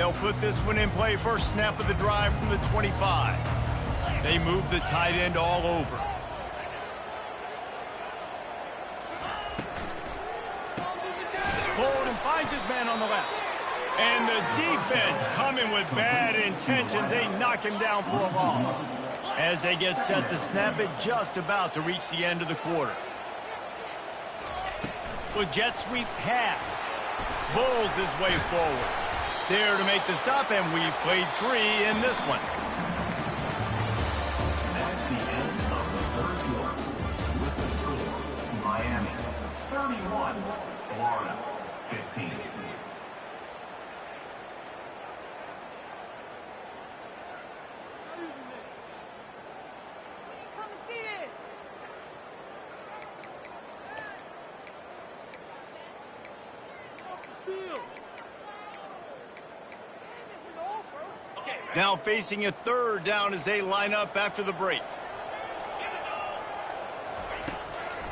They'll put this one in play first snap of the drive from the 25. They move the tight end all over. Hold and finds his man on the left. And the defense coming with bad intentions. They knock him down for a loss. As they get set to snap it, just about to reach the end of the quarter. With jet sweep pass. Bulls his way forward. There to make the stop, and we've played 3 in this one. That's the end of the third quarter. With the score, Miami 31, Florida 15. Come see this. Now facing a third down as they line up after the break.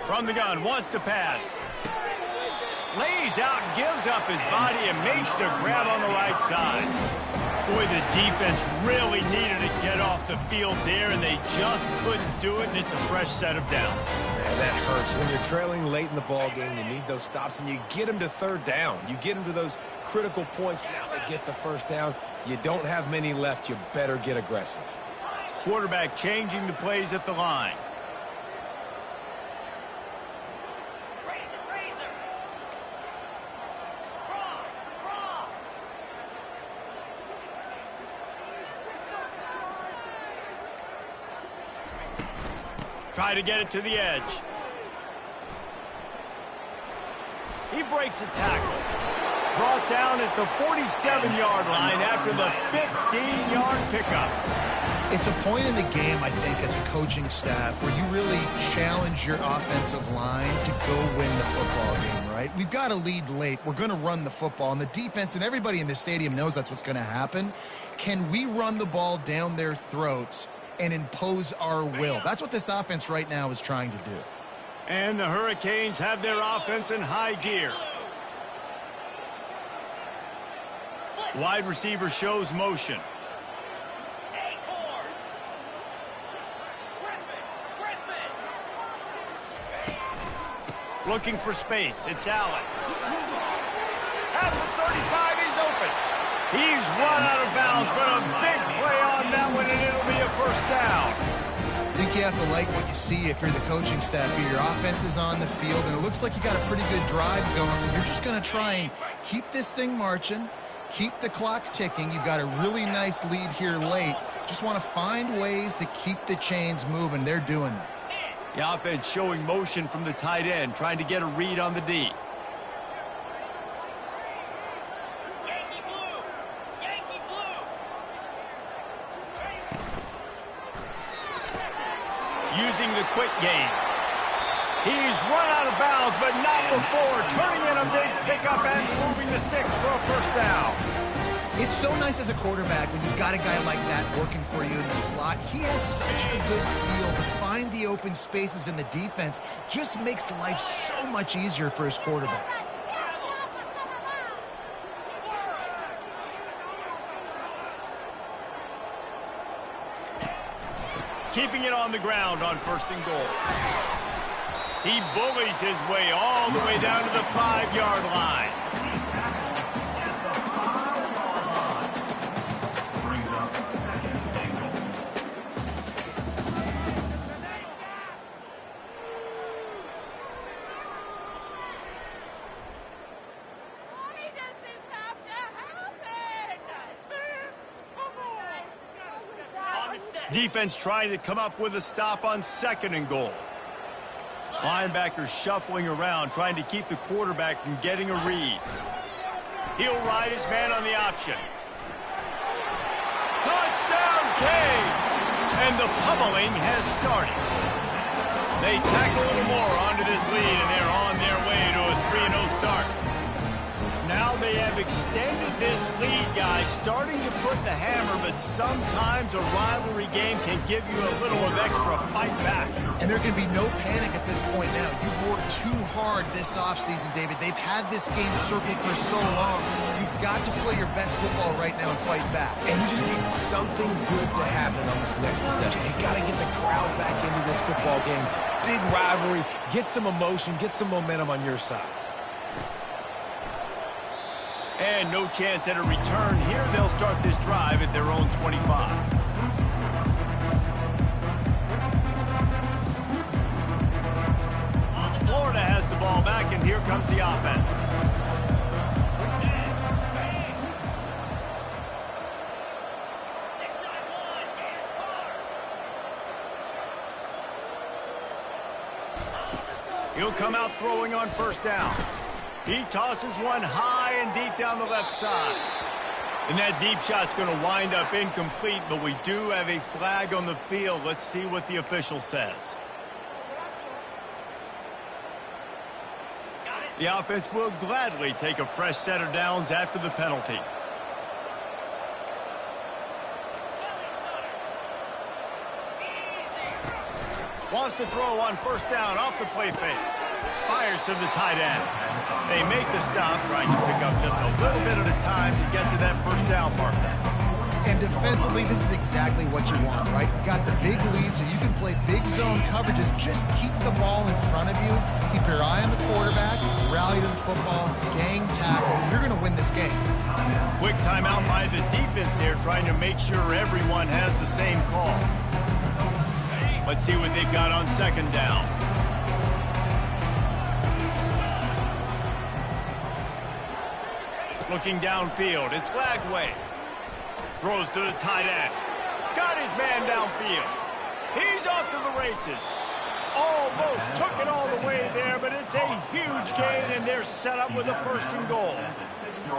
From the gun, wants to pass. Lays out and gives up his body and makes the grab on the right side. Boy, the defense really needed to get off the field there, and they just couldn't do it, and it's a fresh set of downs. Man, that hurts. When you're trailing late in the ball game, you need those stops, and you get them to third down. You get them to those critical points. Now they get the first down. You don't have many left. You better get aggressive. Quarterback changing the plays at the line. Try to get it to the edge. He breaks a tackle. Brought down at the 47-yard line after the 15-yard pickup. It's a point in the game, I think, as a coaching staff where you really challenge your offensive line to go win the football game, right? We've got to lead late. We're going to run the football. And the defense and everybody in the stadium knows that's what's going to happen. Can we run the ball down their throats and impose our will? That's what this offense right now is trying to do. And the Hurricanes have their offense in high gear. Wide receiver shows motion. Looking for space. It's Allen. At the 35, he's open. He's run out of bounds, but a big play on that one, and it'll be a first down. I think you have to like what you see if you're the coaching staff here. Your offense is on the field, and it looks like you got a pretty good drive going. You're just going to try and keep this thing marching, keep the clock ticking. You've got a really nice lead here late. Just want to find ways to keep the chains moving. They're doing that. The offense showing motion from the tight end, trying to get a read on the D. Using the quick game. He's run out of bounds, but not before turning in a big pickup and moving the sticks for a first down. It's so nice as a quarterback when you've got a guy like that working for you in the slot. He has such a good feel to find the open spaces in the defense. Just makes life so much easier for his quarterback. Keeping it on the ground on 1st and goal. He bullies his way all the way down to the 5-yard line. Defense trying to come up with a stop on 2nd and goal. Linebacker shuffling around, trying to keep the quarterback from getting a read. He'll ride his man on the option. Touchdown, Canes! And the pummeling has started. They tack a little more onto this lead, and they're on their way to a 3-0 start. Now they have extended this lead, guys, starting to put the hammer, but sometimes a rivalry game can give you a little of extra fight back. And there can be no panic at this point now. You've worked too hard this offseason, David. They've had this game circled for so long. You've got to play your best football right now and fight back. And you just need something good to happen on this next possession. You got to get the crowd back into this football game. Big rivalry. Get some emotion. Get some momentum on your side. And no chance at a return here. They'll start this drive at their own 25. Florida has the ball back, and here comes the offense. He'll come out throwing on first down. He tosses one high and deep down the left side. And that deep shot's going to wind up incomplete, but we do have a flag on the field. Let's see what the official says. The offense will gladly take a fresh set of downs after the penalty. Wants to throw on first down off the play fake. Fires to the tight end. They make the stop, trying to pick up just a little bit at a time to get to that first down marker. And defensively, this is exactly what you want, right? You got the big lead, so you can play big zone coverages. Just keep the ball in front of you. Keep your eye on the quarterback. Rally to the football. Gang tackle. You're going to win this game. Quick timeout by the defense there, trying to make sure everyone has the same call. Let's see what they've got on second down. Looking downfield, it's Lagway. Throws to the tight end. Got his man downfield. He's off to the races. Almost took it all the way there, but it's a huge gain, and they're set up with a first and goal.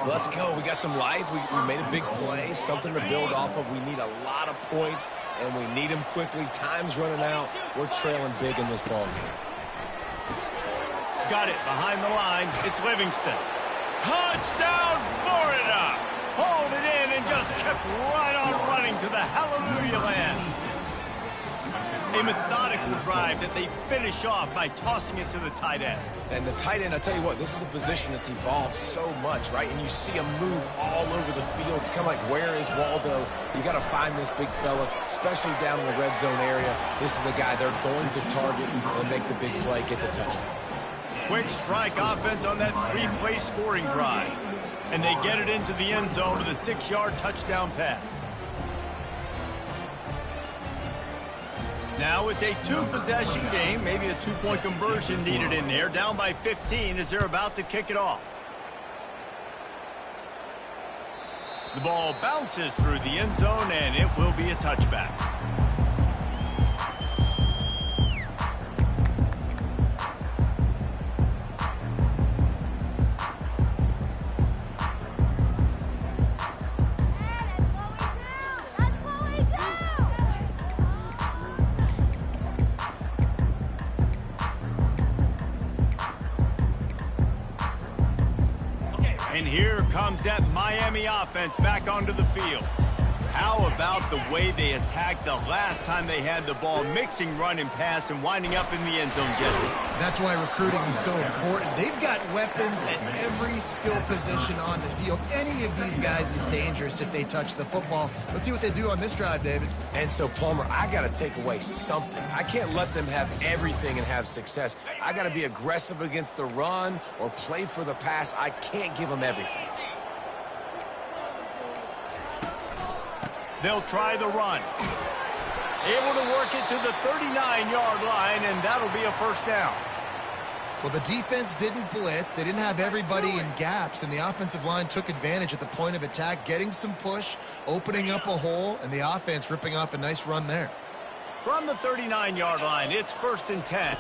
Let's go. We got some life. We made a big play, something to build off of. We need a lot of points, and we need them quickly. Time's running out. We're trailing big in this ball game. Got it behind the line. It's Livingston. Touchdown, Florida! Hauled it in and just kept right on running to the hallelujah land. A methodical drive that they finish off by tossing it to the tight end. And the tight end, I tell you what, this is a position that's evolved so much, right? And you see him move all over the field. It's kind of like, where is Waldo? You got to find this big fella, especially down in the red zone area. This is the guy they're going to target and make the big play, get the touchdown. Quick strike offense on that three-play scoring drive. And they get it into the end zone with a 6-yard touchdown pass. Now it's a two-possession game, maybe a two-point conversion needed in there. Down by 15 as they're about to kick it off. The ball bounces through the end zone, and it will be a touchback. And here comes that Miami offense back onto the field. How about the way they attacked the last time they had the ball, mixing run and pass and winding up in the end zone, Jesse? That's why recruiting is so important. They've got weapons at every skill position on the field. Any of these guys is dangerous if they touch the football. Let's see what they do on this drive, David. And so, Palmer, I got to take away something. I can't let them have everything and have success. I got to be aggressive against the run or play for the pass. I can't give them everything. They'll try the run. Able to work it to the 39-yard line, and that'll be a first down. Well, the defense didn't blitz. They didn't have everybody in gaps, and the offensive line took advantage at the point of attack, getting some push, opening up a hole, and the offense ripping off a nice run there. From the 39-yard line, it's 1st and 10.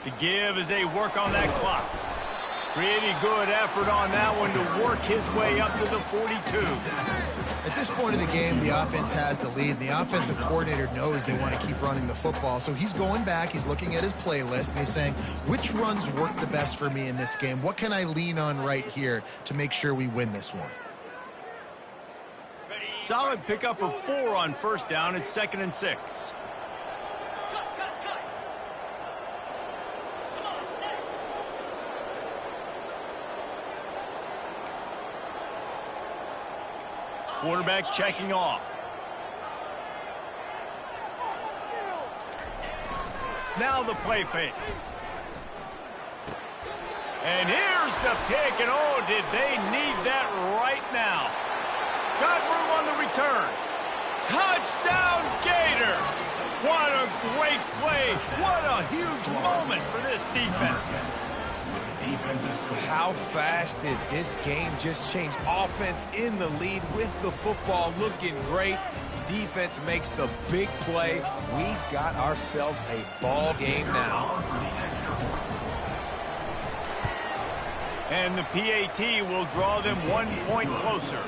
The give as they work on that clock. Pretty good effort on that one to work his way up to the 42. At this point of the game, the offense has the lead. The offensive coordinator knows they want to keep running the football. So he's going back, he's looking at his playlist, and he's saying, which runs work the best for me in this game? What can I lean on right here to make sure we win this one? Solid pickup of 4 on first down. It's 2nd and 6. Quarterback checking off. Now the play fake. And here's the pick, and oh, did they need that right now. Got room on the return. Touchdown, Gators! What a great play. What a huge moment for this defense. How fast did this game just change? Offense in the lead with the football, looking great. Defense makes the big play. We've got ourselves a ball game now. And the PAT will draw them 1 point closer.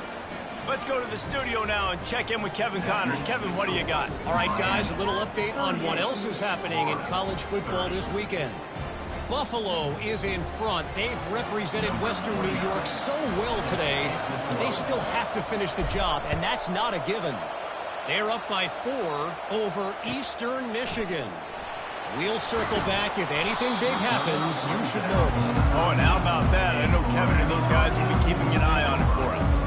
Let's go to the studio now and check in with Kevin Connors. Kevin, what do you got? All right, guys, a little update on what else is happening in college football this weekend. Buffalo is in front. They've represented Western New York so well today, but they still have to finish the job, and that's not a given. They're up by 4 over Eastern Michigan. We'll circle back. If anything big happens, you should know about it. Oh, and how about that? I know Kevin and those guys will be keeping an eye on it for us.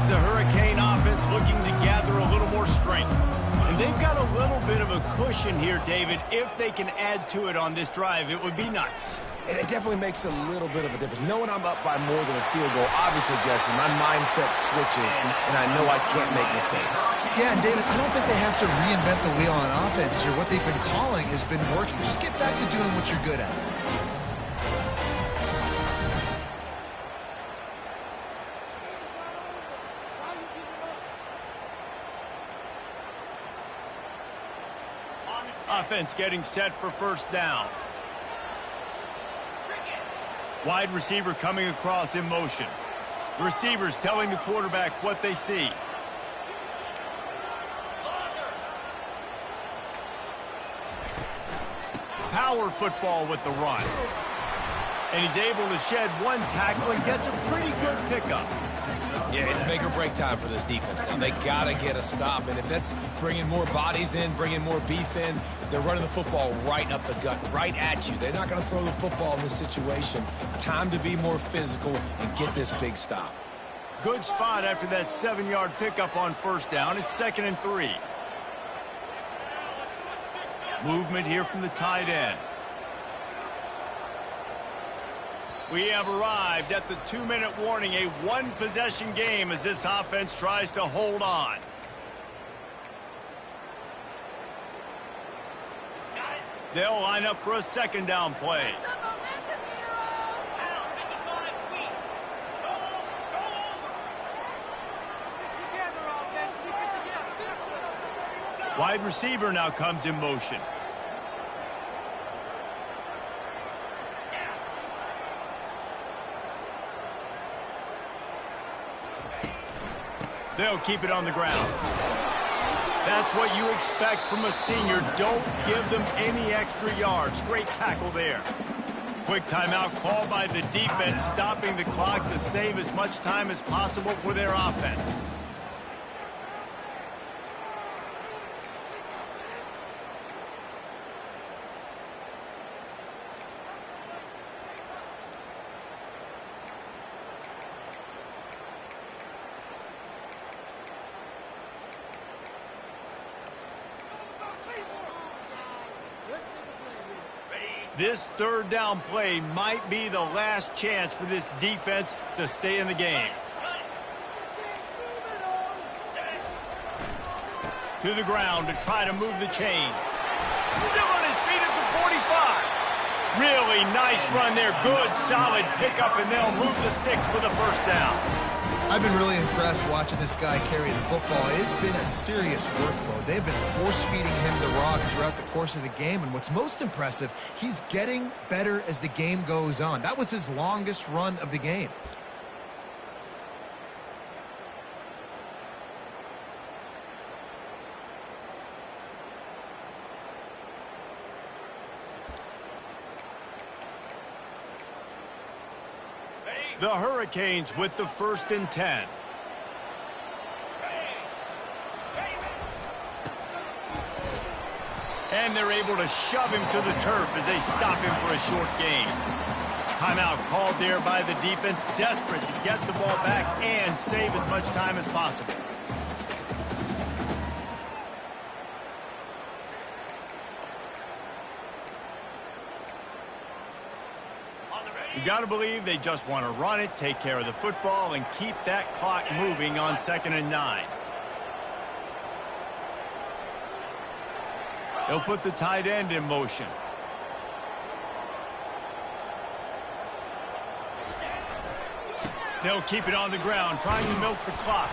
The Hurricane offense looking to gather a little more strength. And they've got a little bit of a cushion here, David. If they can add to it on this drive, it would be nice. And it definitely makes a little bit of a difference. Knowing I'm up by more than a field goal, obviously, Jesse, my mindset switches, and I know I can't make mistakes. Yeah, and David, I don't think they have to reinvent the wheel on offense here. What they've been calling has been working. Just get back to doing what you're good at. Offense getting set for first down. Wide receiver coming across in motion. The receivers telling the quarterback what they see. Power football with the run. And he's able to shed 1 tackle and gets a pretty good pickup. Yeah, it's make or break time for this defense now. They got to get a stop, and if that's bringing more bodies in, bringing more beef in, they're running the football right up the gut, right at you. They're not going to throw the football in this situation. Time to be more physical and get this big stop. Good spot after that 7-yard pickup on first down. It's 2nd and 3. Movement here from the tight end. We have arrived at the 2-minute warning, a 1-possession game as this offense tries to hold on. They'll line up for a 2nd down play. Wide receiver now comes in motion. They'll keep it on the ground. That's what you expect from a senior. Don't give them any extra yards. Great tackle there. Quick timeout called by the defense, stopping the clock to save as much time as possible for their offense. This 3rd down play might be the last chance for this defense to stay in the game. To the ground to try to move the chains. Still on his feet at the 45. Really nice run there. Good, solid pickup, and they'll move the sticks with a first down. I've been really impressed watching this guy carry the football. It's been a serious workload. They've been force-feeding him the rock throughout the course of the game, and what's most impressive, he's getting better as the game goes on. That was his longest run of the game. The Hurricanes with the 1st and 10. And they're able to shove him to the turf as they stop him for a short gain. Timeout called there by the defense, desperate to get the ball back and save as much time as possible. You got to believe they just want to run it, take care of the football, and keep that clock moving on 2nd and 9. They'll put the tight end in motion. They'll keep it on the ground, trying to milk the clock.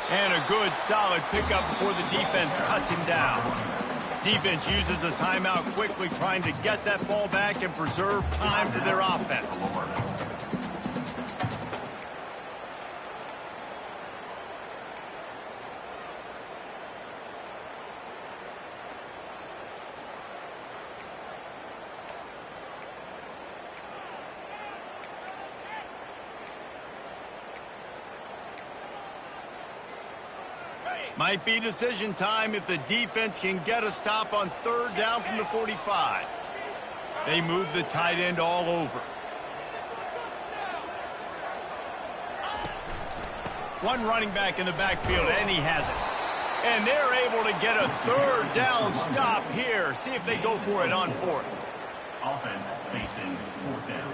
And a good, solid pickup before the defense cuts him down. Defense uses a timeout quickly, trying to get that ball back and preserve time for their offense. Might be decision time if the defense can get a stop on 3rd down from the 45. They move the tight end all over. One running back in the backfield, and he has it. And they're able to get a 3rd down stop here. See if they go for it on 4th. Offense facing 4th down.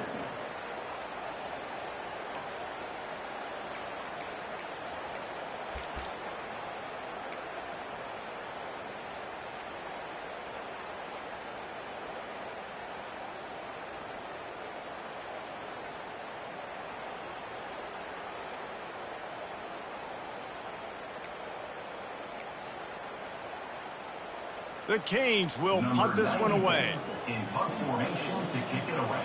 The Canes will punt this one away. In punt formation to kick it away.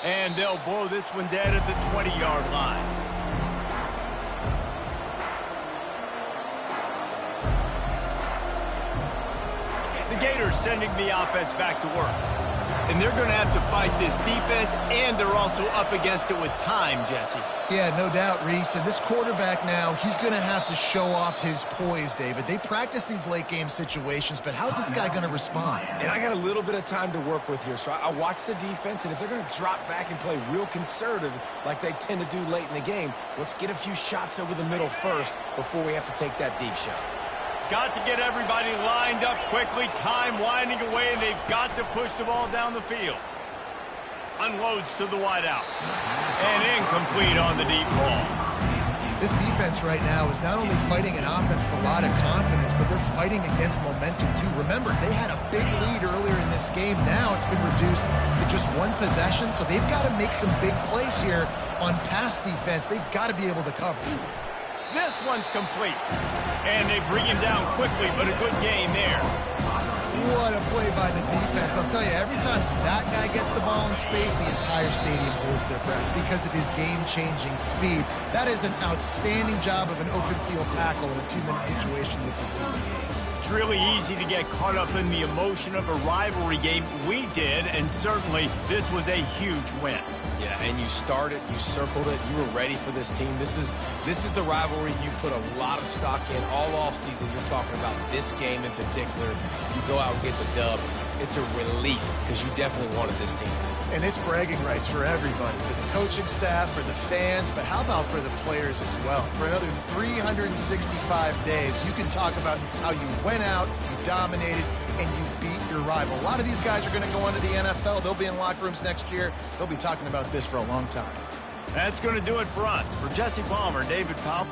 And they'll blow this one dead at the 20-yard line. The Gators sending the offense back to work. And they're going to have to fight this defense, and they're also up against it with time, Jesse. Yeah, no doubt, Reese. And this quarterback now, he's going to have to show off his poise, David. They practice these late-game situations, but how's this guy going to respond? And I got a little bit of time to work with here, so I watch the defense, and if they're going to drop back and play real conservative like they tend to do late in the game, let's get a few shots over the middle first before we have to take that deep shot. Got to get everybody lined up quickly. Time winding away, and they've got to push the ball down the field. Unloads to the wideout. And incomplete on the deep ball. This defense right now is not only fighting an offense with a lot of confidence, but they're fighting against momentum, too. Remember, they had a big lead earlier in this game. Now it's been reduced to just one possession, so they've got to make some big plays here on pass defense. They've got to be able to cover. This one's complete. And they bring him down quickly, but a good game there. What a play by the defense. I'll tell you, every time that guy gets the ball in space, the entire stadium holds their breath because of his game-changing speed. That is an outstanding job of an open field tackle in a 2-minute situation with the ball. It's really easy to get caught up in the emotion of a rivalry game. We did, and certainly this was a huge win. Yeah, and you started, you circled it, you were ready for this team. This is the rivalry you put a lot of stock in all offseason. You're talking about this game in particular. You go out and get the dub. It's a relief because you definitely wanted this team. And it's bragging rights for everybody, for the coaching staff, for the fans, but how about for the players as well? For another 365 days, you can talk about how you went out, you dominated, and you beat your rival. A lot of these guys are going to go on to the NFL. They'll be in locker rooms next year. They'll be talking about this for a long time. That's going to do it for us. For Jesse Palmer, David Powell.